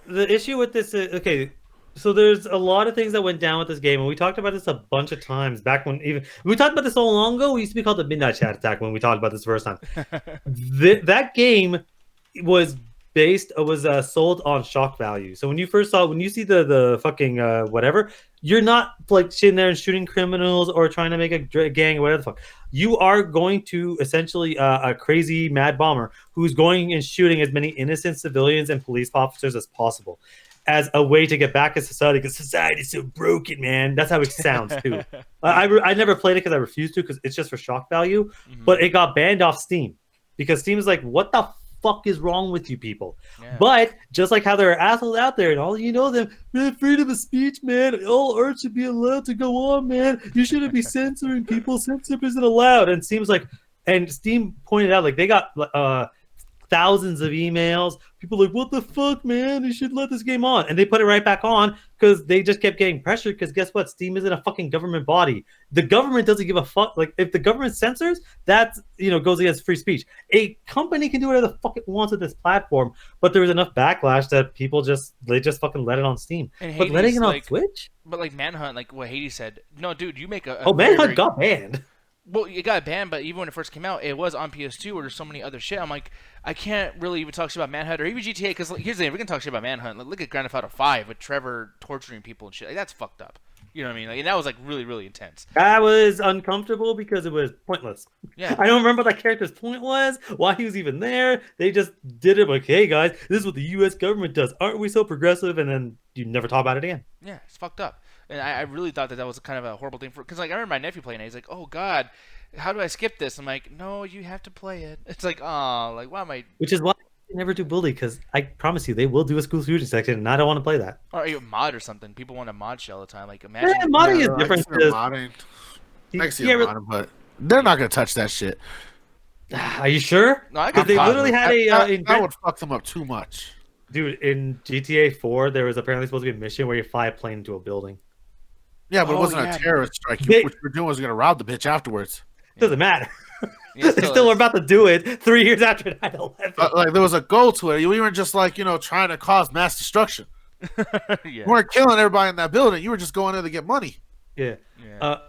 the issue with this is So there's a lot of things that went down with this game, and we talked about this a bunch of times back when we talked about this so long ago. We used to be called the Midnight Chat Attack when we talked about this first time. That game was sold on shock value. So when you see the fucking whatever, you're not like sitting there and shooting criminals or trying to make a gang or whatever the fuck. You are going to essentially a crazy mad bomber who's going and shooting as many innocent civilians and police officers as possible, as a way to get back at society, because society is so broken, man. That's how it sounds, too. I never played it because I refused to, because it's just for shock value. Mm-hmm. But it got banned off Steam, because Steam is like, what the fuck is wrong with you people? Yeah. But just like how there are assholes out there, and all you know them, man, freedom of speech, man. All art should be allowed to go on, man. You shouldn't be censoring people. Censorship isn't allowed. And Steam pointed out, like, they got... thousands of emails, people like, what the fuck, man, you should let this game on, and they put it right back on because they just kept getting pressured, because guess what, Steam isn't a fucking government body. The government doesn't give a fuck. Like, if the government censors, that goes against free speech. A company can do whatever the fuck it wants with this platform, but there was enough backlash that people just fucking let it on Steam. And but letting it on Switch? But like Manhunt, like what Hades said, no dude, you make Manhunt got banned. Well, it got banned, but even when it first came out, it was on PS2 where there's so many other shit. I'm like, I can't really even talk shit about Manhunt or even GTA, because here's the thing, we're going to talk shit about Manhunt. Like, look at Grand Theft Auto 5 with Trevor torturing people and shit. Like, that's fucked up. You know what I mean? Like, and that was like really, really intense. That was uncomfortable because it was pointless. Yeah. I don't remember what that character's point was, why he was even there. They just did it like, hey guys, this is what the US government does. Aren't we so progressive? And then you never talk about it again. Yeah, it's fucked up. And I really thought that was kind of a horrible thing because like I remember my nephew playing it. He's like, oh god, how do I skip this? I'm like, no, you have to play it. It's like, oh, like why am I? Which is why I never do bully, because I promise you they will do a school shooting section, and I don't want to play that. Or a mod or something. People want to mod shit all the time. Like imagine modding is different. I can see modding, but they're not gonna touch that shit. Are you sure? No, because they literally had that would fuck them up too much. Dude, in GTA 4, there was apparently supposed to be a mission where you fly a plane into a building. Yeah, but it wasn't a terrorist strike. What you were doing was going to rob the bitch afterwards. Doesn't matter. Yeah, they still were about to do it 3 years after 9/11. Like, there was a goal to it. You weren't just like, trying to cause mass destruction. Yeah. You weren't killing everybody in that building. You were just going there to get money. Yeah.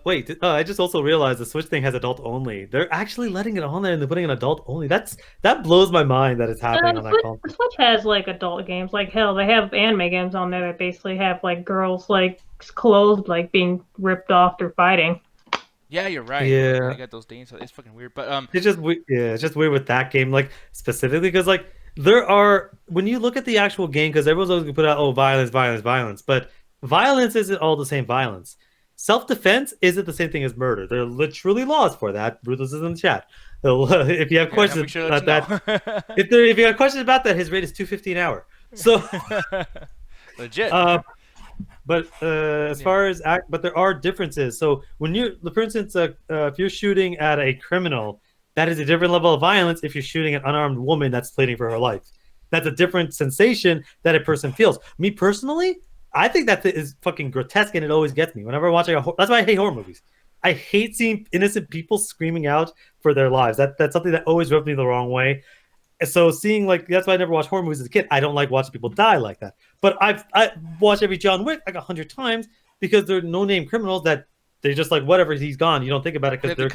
Wait, I just also realized the Switch thing has adult only. They're actually letting it on there and they're putting an adult only. That blows my mind that it's happening on that console. The Switch has like adult games. Like hell, they have anime games on there that basically have like girls like clothes like being ripped off through fighting. Yeah, you're right. Yeah. They got those things. It's fucking weird. But It's just it's just weird with that game, like specifically because like there are when you look at the actual game, because everyone's always gonna put out violence, violence, violence, but violence isn't all the same violence. Self-defense isn't the same thing as murder. There are literally laws for that. Ruthless is in the chat. If you have questions about that, if you have questions about that, his rate is 250 an hour. So legit. But as far as but there are differences. So when for instance, if you're shooting at a criminal, that is a different level of violence. If you're shooting an unarmed woman that's pleading for her life, that's a different sensation that a person feels. Me personally, I think that is fucking grotesque, and it always gets me whenever I watch that's why I hate horror movies. I hate seeing innocent people screaming out for their lives. That's something that always rubs me the wrong way. So seeing that's why I never watched horror movies as a kid. I don't like watching people die like that. But I watched every John Wick like 100 times because they're no-name criminals that they're just like whatever, he's gone. You don't think about it because the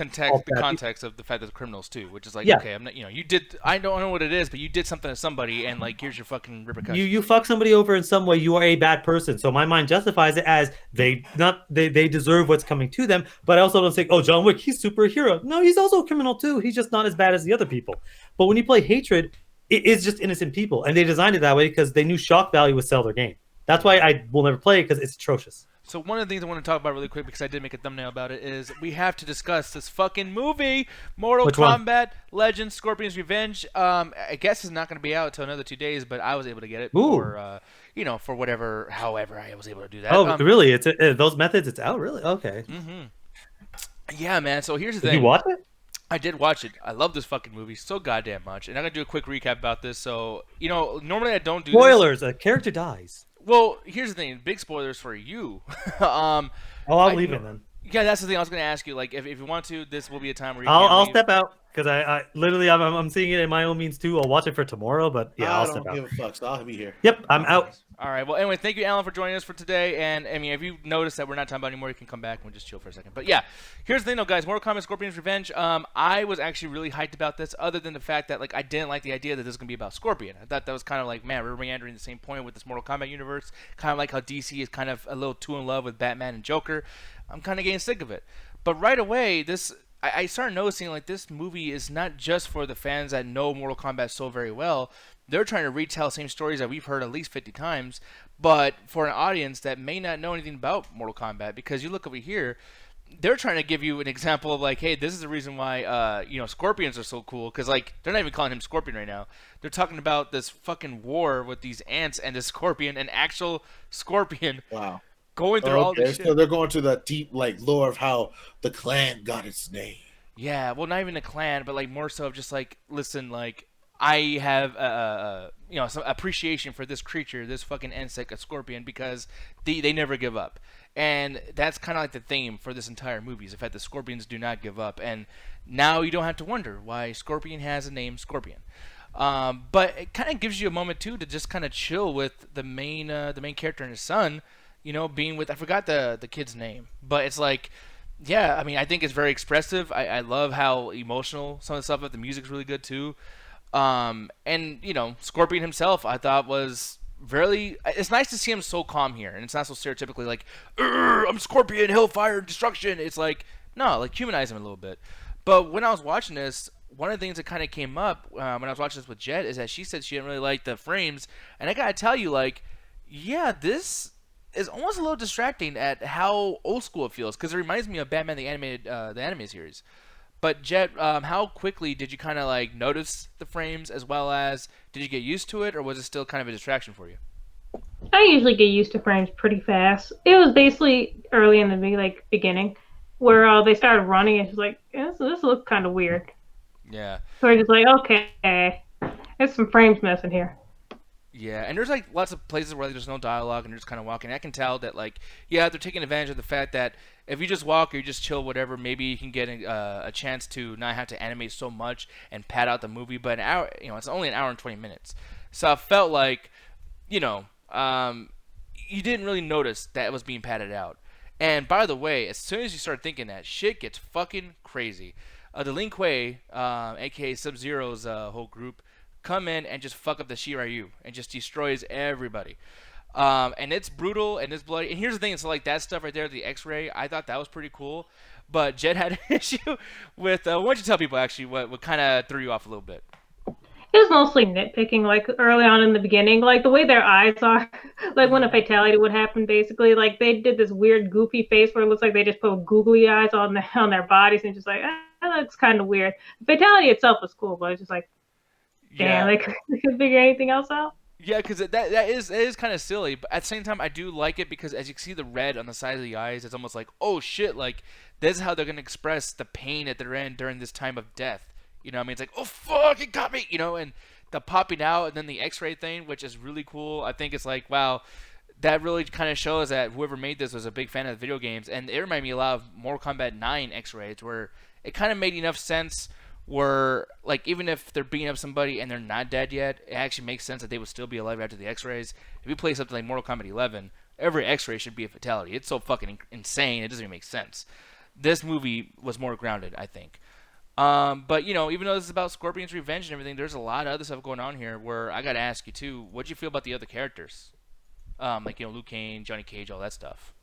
context of the fact that the criminals too, which is like okay, I'm not, you did. I don't know what it is, but you did something to somebody, and like here's your fucking repercussions. You fuck somebody over in some way. You are a bad person. So my mind justifies it as they deserve what's coming to them. But I also don't think, oh, John Wick, he's superhero. No, he's also a criminal too. He's just not as bad as the other people. But when you play hatred, it is just innocent people, and they designed it that way because they knew shock value would sell their game. That's why I will never play it because it's atrocious. So one of the things I want to talk about really quick, because I did make a thumbnail about it, is we have to discuss this fucking movie, Mortal Kombat Legends Scoprions Revenge. I guess it's not going to be out until another 2 days, but I was able to get it for, for however I was able to do that. Oh, really? It's those methods. It's out, really? Okay. Mm-hmm. Yeah, man. So here's the thing. Did you watch it? I did watch it. I love this fucking movie so goddamn much, and I'm gonna do a quick recap about this. So normally I don't do spoilers. A character dies. Well, here's the thing. Big spoilers for you. I'll leave it then. Yeah, that's the thing I was going to ask you. Like, if you want to, this will be a time where you I'll step out because I literally I'm seeing it in my own means too. I'll watch it for tomorrow, but yeah, I'll step out. I don't give a fuck, so I'll be here. Yep, I'm out. All right. Well, anyway, thank you, Alan, for joining us for today. And I mean, if you notice that we're not talking about anymore, you can come back and we'll just chill for a second. But yeah, here's the thing, though, guys. Mortal Kombat Scorpions Revenge. I was actually really hyped about this, other than the fact that I didn't like the idea that this was gonna be about Scorpion. I thought that was kind of like, man, we're meandering the same point with this Mortal Kombat universe. Kind of like how DC is kind of a little too in love with Batman and Joker. I'm kind of getting sick of it. But right away, I started noticing this movie is not just for the fans that know Mortal Kombat so very well. They're trying to retell same stories that we've heard at least 50 times, but for an audience that may not know anything about Mortal Kombat. Because you look over here, they're trying to give you an example of hey, this is the reason why Scorpions are so cool. Because they're not even calling him Scorpion right now. They're talking about this fucking war with these ants and this Scorpion, an actual Scorpion. Wow. Going through all this shit. So they're going to the deep lore of how the clan got its name. Yeah, well, not even a clan, but more so of just listen, I have some appreciation for this creature, this fucking insect, a scorpion, because they never give up. And that's kind of the theme for this entire movie, is the fact that scorpions do not give up. And now you don't have to wonder why Scorpion has a name, Scorpion. But it kind of gives you a moment too to just kind of chill with the main character and his son, being with, I forgot the kid's name, but it's yeah, I mean, I think it's very expressive. I love how emotional some of the stuff, but the music's really good too. And Scorpion himself, I thought was really. It's nice to see him so calm here, and it's not so stereotypically I'm Scorpion, hellfire, destruction. It's no, humanize him a little bit. But when I was watching this, one of the things that kind of came up when I was watching this with Jet is that she said she didn't really like the frames, and I gotta tell you, yeah, this is almost a little distracting at how old school it feels, because it reminds me of Batman the anime series. But Jet, how quickly did you kind of notice the frames, as well as did you get used to it, or was it still kind of a distraction for you? I usually get used to frames pretty fast. It was basically early in the beginning where they started running. It's just this looks kind of weird. Yeah. So I just okay, there's some frames missing here. Yeah, and there's lots of places where there's no dialogue and you're just kind of walking. I can tell that they're taking advantage of the fact that if you just walk or you just chill, whatever, maybe you can get a chance to not have to animate so much and pad out the movie. But an hour, it's only an hour and 20 minutes, so I felt you didn't really notice that it was being padded out. And by the way, as soon as you start thinking that, shit gets fucking crazy. The Lin Kuei, aka Sub-Zero's whole group, come in and just fuck up the Shiryu and just destroys everybody. And it's brutal and it's bloody. And here's the thing: so like that stuff right there, the X-ray, I thought that was pretty cool. But Jed had an issue with. Why don't you tell people actually what kind of threw you off a little bit? It was mostly nitpicking, like early on in the beginning, like the way their eyes are, like when a fatality would happen. Basically, like they did this weird, goofy face where it looks like they just put googly eyes on their bodies, and just like that looks kind of weird. The fatality itself was cool, but it's just like, damn, they couldn't figure anything else out. Yeah, because that is kind of silly, but at the same time, I do like it because as you can see the red on the side of the eyes, it's almost like, oh shit, like this is how they're gonna express the pain that they're in during this time of death. You know what I mean? It's like, oh fuck, it got me, you know, and the popping out and then the X-ray thing, which is really cool. I think it's like, wow, that really kind of shows that whoever made this was a big fan of the video games, and it reminded me a lot of Mortal Kombat 9 X-rays, where it kind of made enough sense where, like, even if they're beating up somebody and they're not dead yet, it actually makes sense that they would still be alive after the X-rays. If you play something like Mortal Kombat 11, every X-ray should be a fatality. It's so fucking insane, it doesn't even make sense. This movie was more grounded, I think. But you know, even though this is about Scorpion's Revenge and everything, there's a lot of other stuff going on here. Where I gotta ask you too, what'd you feel about the other characters? Like you know, Liu Kang, Johnny Cage, all that stuff.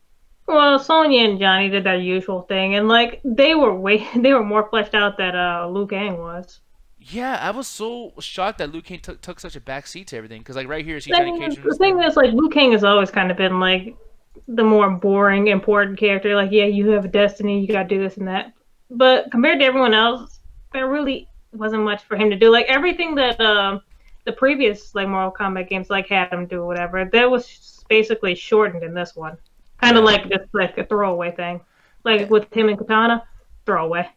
Well, Sonya and Johnny did their usual thing, and like they were they were more fleshed out than Liu Kang was. Yeah, I was so shocked that Liu Kang took such a backseat to everything. Because like right here, see I Johnny mean, Cage. the thing is, like Liu Kang has always kind of been like the more boring, important character. Like, yeah, you have a destiny, you gotta do this and that. But compared to everyone else, there really wasn't much for him to do. Like everything that the previous like Mortal Kombat games like had him do, whatever, that was basically shortened in this one. Kind of like just like a throwaway thing, like with him and Katana, throwaway.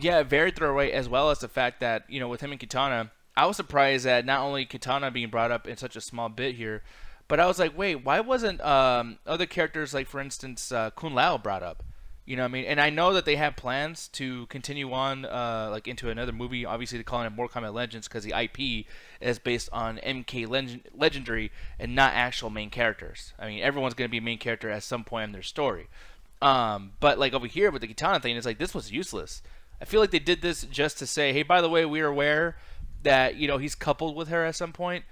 Yeah, very throwaway, as well as the fact that, you know, with him and Kitana, I was surprised that not only Kitana being brought up in such a small bit here, but I was like, wait, why wasn't other characters, like, for instance, Kun Lao brought up? You know what I mean? And I know that they have plans to continue on, like, into another movie. Obviously, they're calling it Mortal Kombat Legends because the IP is based on MK Legendary and not actual main characters. I mean, everyone's going to be a main character at some point in their story. But, like, over here with the Kitana thing, it's like, this was useless. I feel like they did this just to say, hey, by the way, we are aware that, you know, he's coupled with her at some point,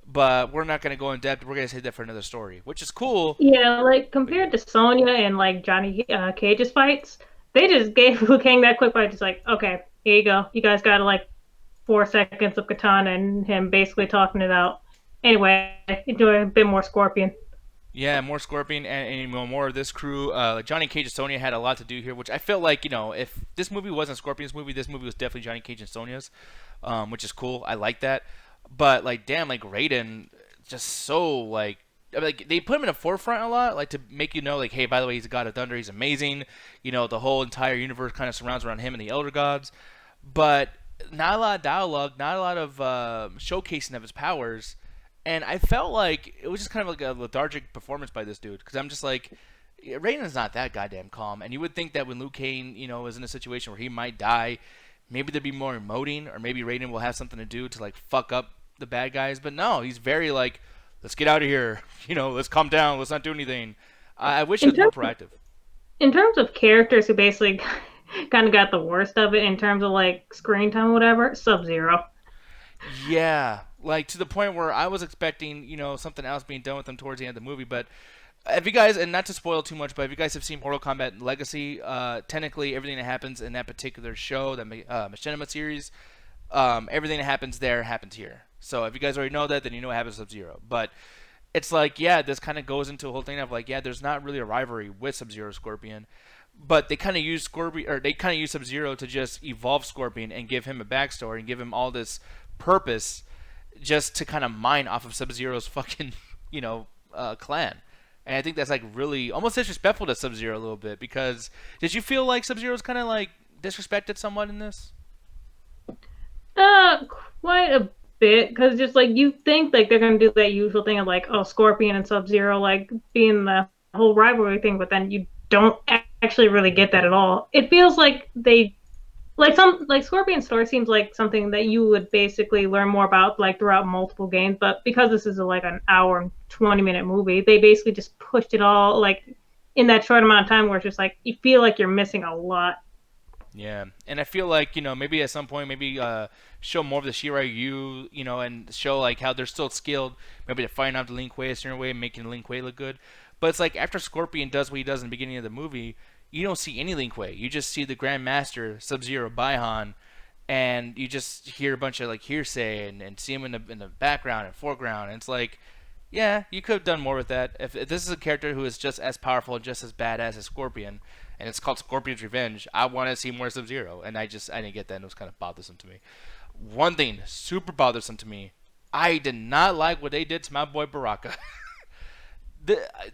but we're not going to go in depth. We're going to save that for another story, which is cool. Yeah, like compared to Sonya and like Johnny Cage's fights, they just gave Liu Kang that quick fight. Just like, okay, here you go. You guys got like 4 seconds of Katana and him basically talking it out. Anyway, enjoy a bit more Scorpion. Yeah, more Scorpion and more of this crew. Like Johnny Cage and Sonya had a lot to do here, which I felt like, you know, if this movie wasn't Scorpion's movie, this movie was definitely Johnny Cage and Sonya's, which is cool. I like that. But like, damn, like Raiden, just so like they put him in the forefront a lot, like to make you know, like, hey, by the way, he's a god of thunder. He's amazing. You know, the whole entire universe kind of surrounds around him and the Elder Gods. But not a lot of dialogue, not a lot of showcasing of his powers. And I felt like it was just kind of like a lethargic performance by this dude. Because I'm just like, Raiden's not that goddamn calm. And you would think that when Liu Kang, you know, is in a situation where he might die, maybe there'd be more emoting. Or maybe Raiden will have something to do to, like, fuck up the bad guys. But no, he's very like, let's get out of here. You know, let's calm down. Let's not do anything. I wish he was more proactive. In terms of characters who basically kind of got the worst of it in terms of, like, screen time or whatever, Sub-Zero. Yeah, like to the point where I was expecting, you know, something else being done with them towards the end of the movie. But if you guys, and not to spoil too much, but if you guys have seen Mortal Kombat Legacy, technically everything that happens in that particular show, that Machinima series, everything that happens there happens here. So if you guys already know that, then you know what happens to Sub-Zero. But it's like, yeah, this kind of goes into a whole thing of like, yeah, there's not really a rivalry with Sub-Zero Scorpion, but they kind of use Sub-Zero to just evolve Scorpion and give him a backstory and give him all this purpose just to kind of mine off of Sub-Zero's fucking, you know, clan. And I think that's like really almost disrespectful to Sub-Zero a little bit, because did you feel like Sub-Zero's kind of like disrespected somewhat in this? Quite a bit, because just like you think like they're gonna do that usual thing of like, oh, Scorpion and Sub-Zero like being the whole rivalry thing, but then you don't actually really get that at all. It feels like they like Scorpion's story seems like something that you would basically learn more about like throughout multiple games, but because this is like an hour and 20-minute movie, they basically just pushed it all like in that short amount of time where it's just like you feel like you're missing a lot. Yeah, and I feel like maybe at some point maybe show more of the Shiryu, and show like how they're still skilled. Maybe to find out the Lin Kuei a certain way, making Lin Kuei look good. But it's like after Scorpion does what he does in the beginning of the movie, you don't see any Lin Kuei. You just see the Grand Master Sub-Zero Baihan, and you just hear a bunch of like hearsay and see him in the background and foreground. And it's like, yeah, you could have done more with that. If this is a character who is just as powerful and just as badass as Scorpion, and it's called Scoprions Revenge, I want to see more Sub-Zero, and I didn't get that, and it was kind of bothersome to me. One thing super bothersome to me, I did not like what they did to my boy Baraka.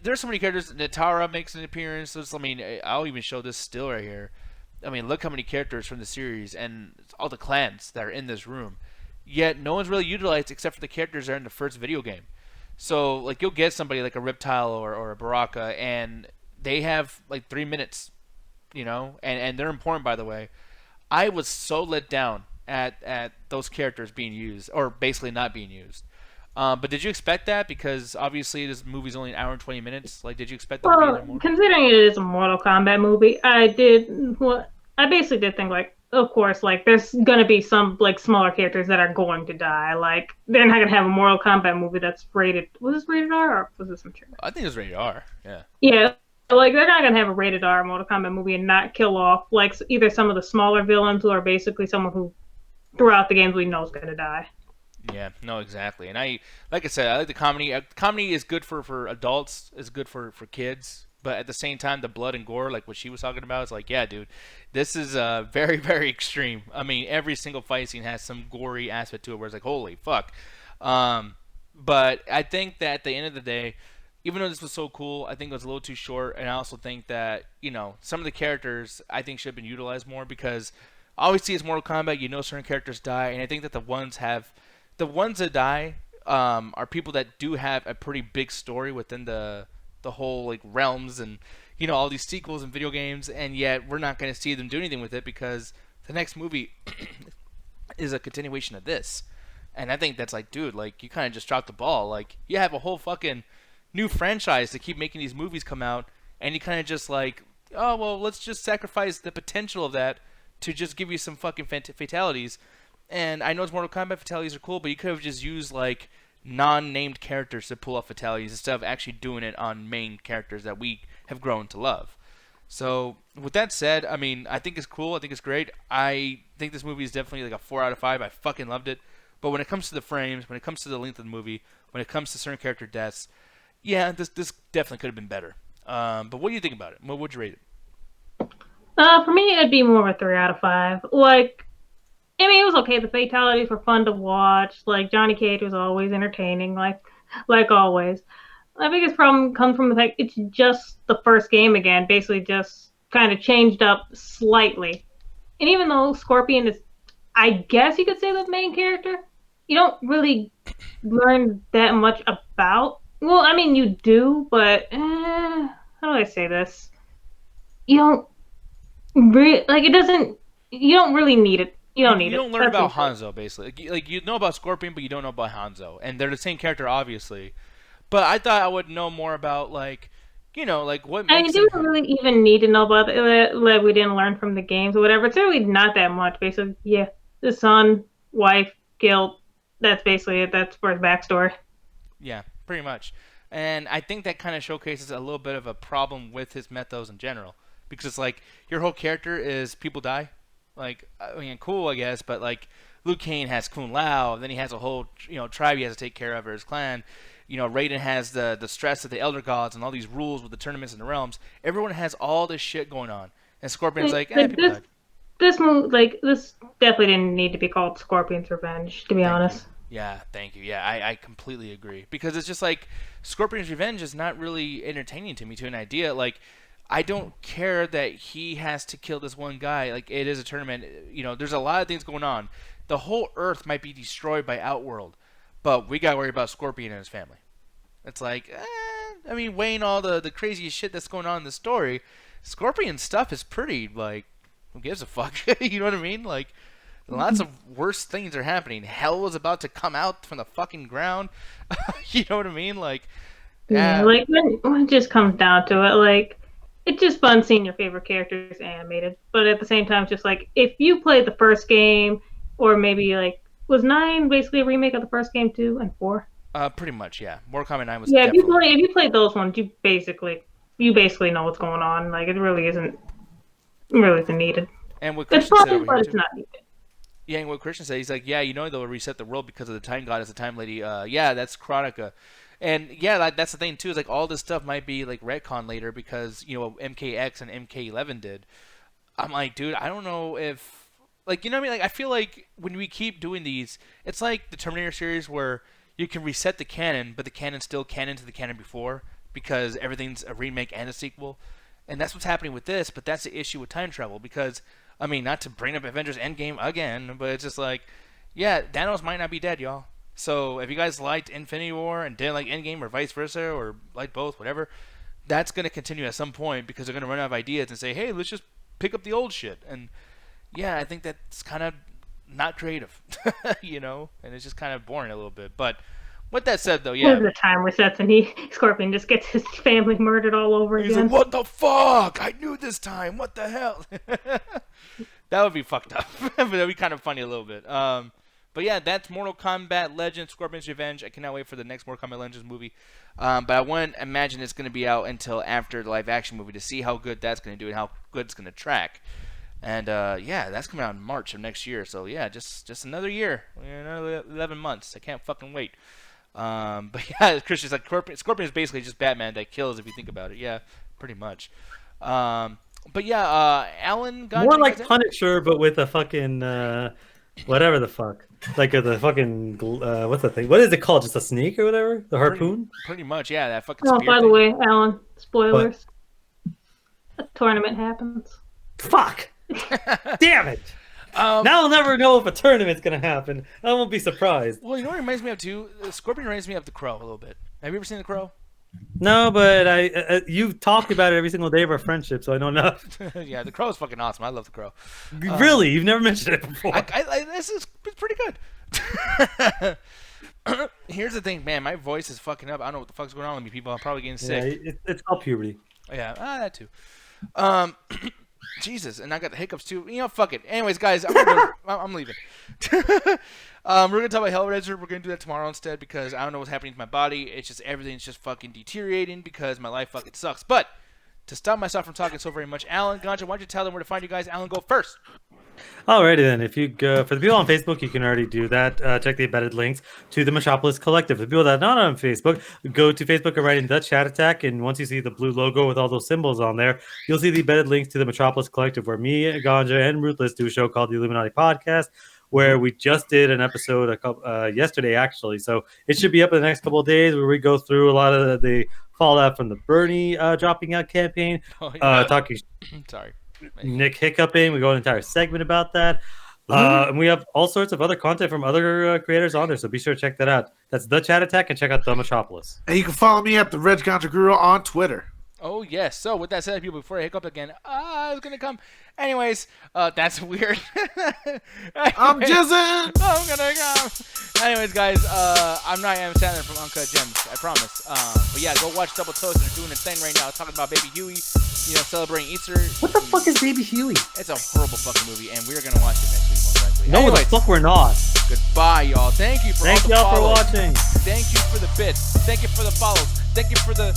There's so many characters. Natara makes an appearance. I mean, I'll even show this still right here. I mean, look how many characters from the series and all the clans that are in this room. Yet no one's really utilized except for the characters that are in the first video game. So, like, you'll get somebody like a Riptile or a Baraka, and they have like 3 minutes, and they're important, by the way. I was so let down at those characters being used, or basically not being used. But did you expect that? Because obviously this movie's only an hour and 20 minutes. Like, did you expect that to be a little more? Considering it is a Mortal Kombat movie, I basically did think, like, of course, like, there's gonna be some, like, smaller characters that are going to die. Like, they're not gonna have a Mortal Kombat movie that's rated. Was this rated R or was this mature? I think it was rated R. Yeah. Yeah. Like, they're not gonna have a rated R Mortal Kombat movie and not kill off like either some of the smaller villains or basically someone who throughout the games we know is gonna die. Yeah, no, exactly. And like I said, I like the comedy. Comedy is good for adults. It's good for kids. But at the same time, the blood and gore, like what she was talking about, is like, yeah, dude, this is very, very extreme. I mean, every single fight scene has some gory aspect to it where it's like, holy fuck. But I think that at the end of the day, even though this was so cool, I think it was a little too short. And I also think that, some of the characters I think should have been utilized more, because obviously it's Mortal Kombat, certain characters die. And I think that the ones that die are people that do have a pretty big story within the whole like realms and all these sequels and video games, and yet we're not going to see them do anything with it because the next movie is a continuation of this. And I think that's like, dude, like, you kind of just dropped the ball. Like, you have a whole fucking new franchise to keep making these movies come out, and you kind of just like, oh well, let's just sacrifice the potential of that to just give you some fucking fatalities. And I know it's Mortal Kombat, fatalities are cool, but you could have just used like non-named characters to pull off fatalities instead of actually doing it on main characters that we have grown to love. So with that said, I mean, I think it's cool. I think it's great. I think this movie is definitely like a 4 out of 5. I fucking loved it. But when it comes to the frames, when it comes to the length of the movie, when it comes to certain character deaths, yeah, this definitely could have been better. But what do you think about it? What would you rate it? For me, it'd be more of a 3 out of 5. Like, I mean, it was okay. The fatalities were fun to watch. Like, Johnny Cage was always entertaining, like always. My biggest problem comes from the fact it's just the first game again, basically just kind of changed up slightly. And even though Scorpion is, I guess you could say, the main character, you don't really learn that much about. Well, I mean, you do, but how do I say this? You don't it doesn't. You don't really need it. You don't need it. You don't learn about Hanzo, basically. Like, you know about Scorpion, but you don't know about Hanzo. And they're the same character, obviously. But I thought I would know more about, like, like what makes I mean, do we really even need to know about it? Like, we didn't learn from the games or whatever. It's really not that much, basically. Yeah, the son, wife, killed. That's basically it. That's for his backstory. Yeah, pretty much. And I think that kind of showcases a little bit of a problem with his mythos in general. Because it's like, your whole character is people die. Like, I mean, cool, I guess, but like, Liu Kang has Kung Lao, then he has a whole, tribe he has to take care of, or his clan. Raiden has the stress of the Elder Gods and all these rules with the tournaments and the realms. Everyone has all this shit going on, and Scorpion's like, people died. This definitely didn't need to be called Scorpion's Revenge, to be honest. Yeah, thank you. Yeah, I completely agree, because it's just like, Scorpion's Revenge is not really entertaining to me, to an idea. Like, I don't care that he has to kill this one guy. Like, it is a tournament. There's a lot of things going on. The whole Earth might be destroyed by Outworld, but we got to worry about Scorpion and his family. It's like, I mean, weighing all the craziest shit that's going on in the story, Scorpion stuff is pretty, like, who gives a fuck? You know what I mean? Like, lots of worse things are happening. Hell was about to come out from the fucking ground. You know what I mean? Like, yeah, like, when it just comes down to it, like, it's just fun seeing your favorite characters animated. But at the same time, it's just like if you played the first game, or maybe like was 9 basically a remake of the first game 2 and 4? Pretty much, yeah. Mortal Kombat 9 was Yeah, definitely... if you played those ones, you basically know what's going on. Like it really isn't needed. And what It's Christian said fun, over but here it's too. not needed. Yeah, and what Christian said, he's like, yeah, they'll reset the world because of the Time Goddess, the Time Lady. Yeah, that's Chronica. And yeah, that's the thing too. Is like all this stuff might be like retcon later because MKX and MK11 did. I'm like, dude, I don't know if like what I mean. Like I feel like when we keep doing these, it's like the Terminator series where you can reset the canon, but the canon's still canon to the canon before because everything's a remake and a sequel. And that's what's happening with this. But that's the issue with time travel because I mean, not to bring up Avengers Endgame again, but it's just like, yeah, Thanos might not be dead, y'all. So if you guys liked Infinity War and didn't like Endgame or vice versa or like both, whatever, that's going to continue at some point because they're going to run out of ideas and say, hey, let's just pick up the old shit. And yeah, I think that's kind of not creative, and it's just kind of boring a little bit. But with that said, though, yeah. The time resets and Scorpion just gets his family murdered all over He's again. like, what the fuck? I knew this time. What the hell? That would be fucked up. But that'd be kind of funny a little bit. But yeah, that's Mortal Kombat Legends, Scorpions Revenge. I cannot wait for the next Mortal Kombat Legends movie. But I wouldn't imagine it's going to be out until after the live action movie to see how good that's going to do and how good it's going to track. And yeah, that's coming out in March of next year. So yeah, just another year, another 11 months. I can't fucking wait. But yeah, Christian's like Scorpion is basically just Batman that kills if you think about it. Yeah, pretty much. But yeah, Alan got more like Punisher, but with a fucking whatever the fuck, like the fucking what's the thing? What is it called? Just a snake or whatever? The harpoon? Pretty much, yeah. That fucking. Oh, spear by thing. the way, Alan, spoilers. The tournament happens. Fuck! Damn it! Now I'll never know if a tournament's gonna happen. I won't be surprised. Well, you know what it reminds me of too? Scorpion reminds me of The Crow a little bit. Have you ever seen The Crow? No, but you've talked about it every single day of our friendship, so I know enough. Yeah, The Crow is fucking awesome. I love The Crow. Really? You've never mentioned it before. It's pretty good. Here's the thing, man. My voice is fucking up. I don't know what the fuck's going on with me, people. I'm probably getting sick. Yeah, it's called puberty. Yeah, that too. Jesus, and I got the hiccups too. Fuck it. Anyways, guys, I'm leaving. We're gonna talk about Hellraiser. We're gonna do that tomorrow instead because I don't know what's happening to my body. It's just everything's just fucking deteriorating because my life fucking sucks. But to stop myself from talking so very much, Alan, Ganja, why don't you tell them where to find you guys? Alan, go first. Alrighty then, if you go for the people on Facebook, you can already do that. Check the embedded links to the Metropolis Collective. For the people that are not on Facebook, go to Facebook and write in the chat attack, and once you see the blue logo with all those symbols on there, you'll see the embedded links to the Metropolis Collective, where me, Ganja, and Ruthless do a show called the Illuminati Podcast, where we just did an episode yesterday actually. So it should be up in the next couple of days, where we go through a lot of the fallout from the Bernie dropping out campaign, talking. Sorry. Nick hiccuping. We go an entire segment about that. And we have all sorts of other content from other creators on there, so be sure to check that out. That's The Chat Attack, and check out The Metropolis. And you can follow me at the Reg Ganja Guru on Twitter. Oh, yes. So, with that said, people, before I hiccup again, it's going to come. Anyways, that's weird. I'm jizzing. I'm going to come. Anyways, guys, I'm not Adam Sandler from Uncut Gems, I promise. But yeah, go watch Double Toast. They're doing a thing right now talking about Baby Huey, celebrating Easter. What the fuck is Baby Huey? It's a horrible fucking movie, and we're going to watch it next week, most likely. No, Anyways, the fuck we're not. Goodbye, y'all. Thank you for all the y'all for follows. watching. Thank you for the bits. Thank you for the follows. Thank you for the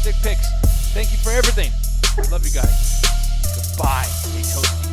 dick pics. Thank you for everything. Love you guys. Goodbye. Stay toasty.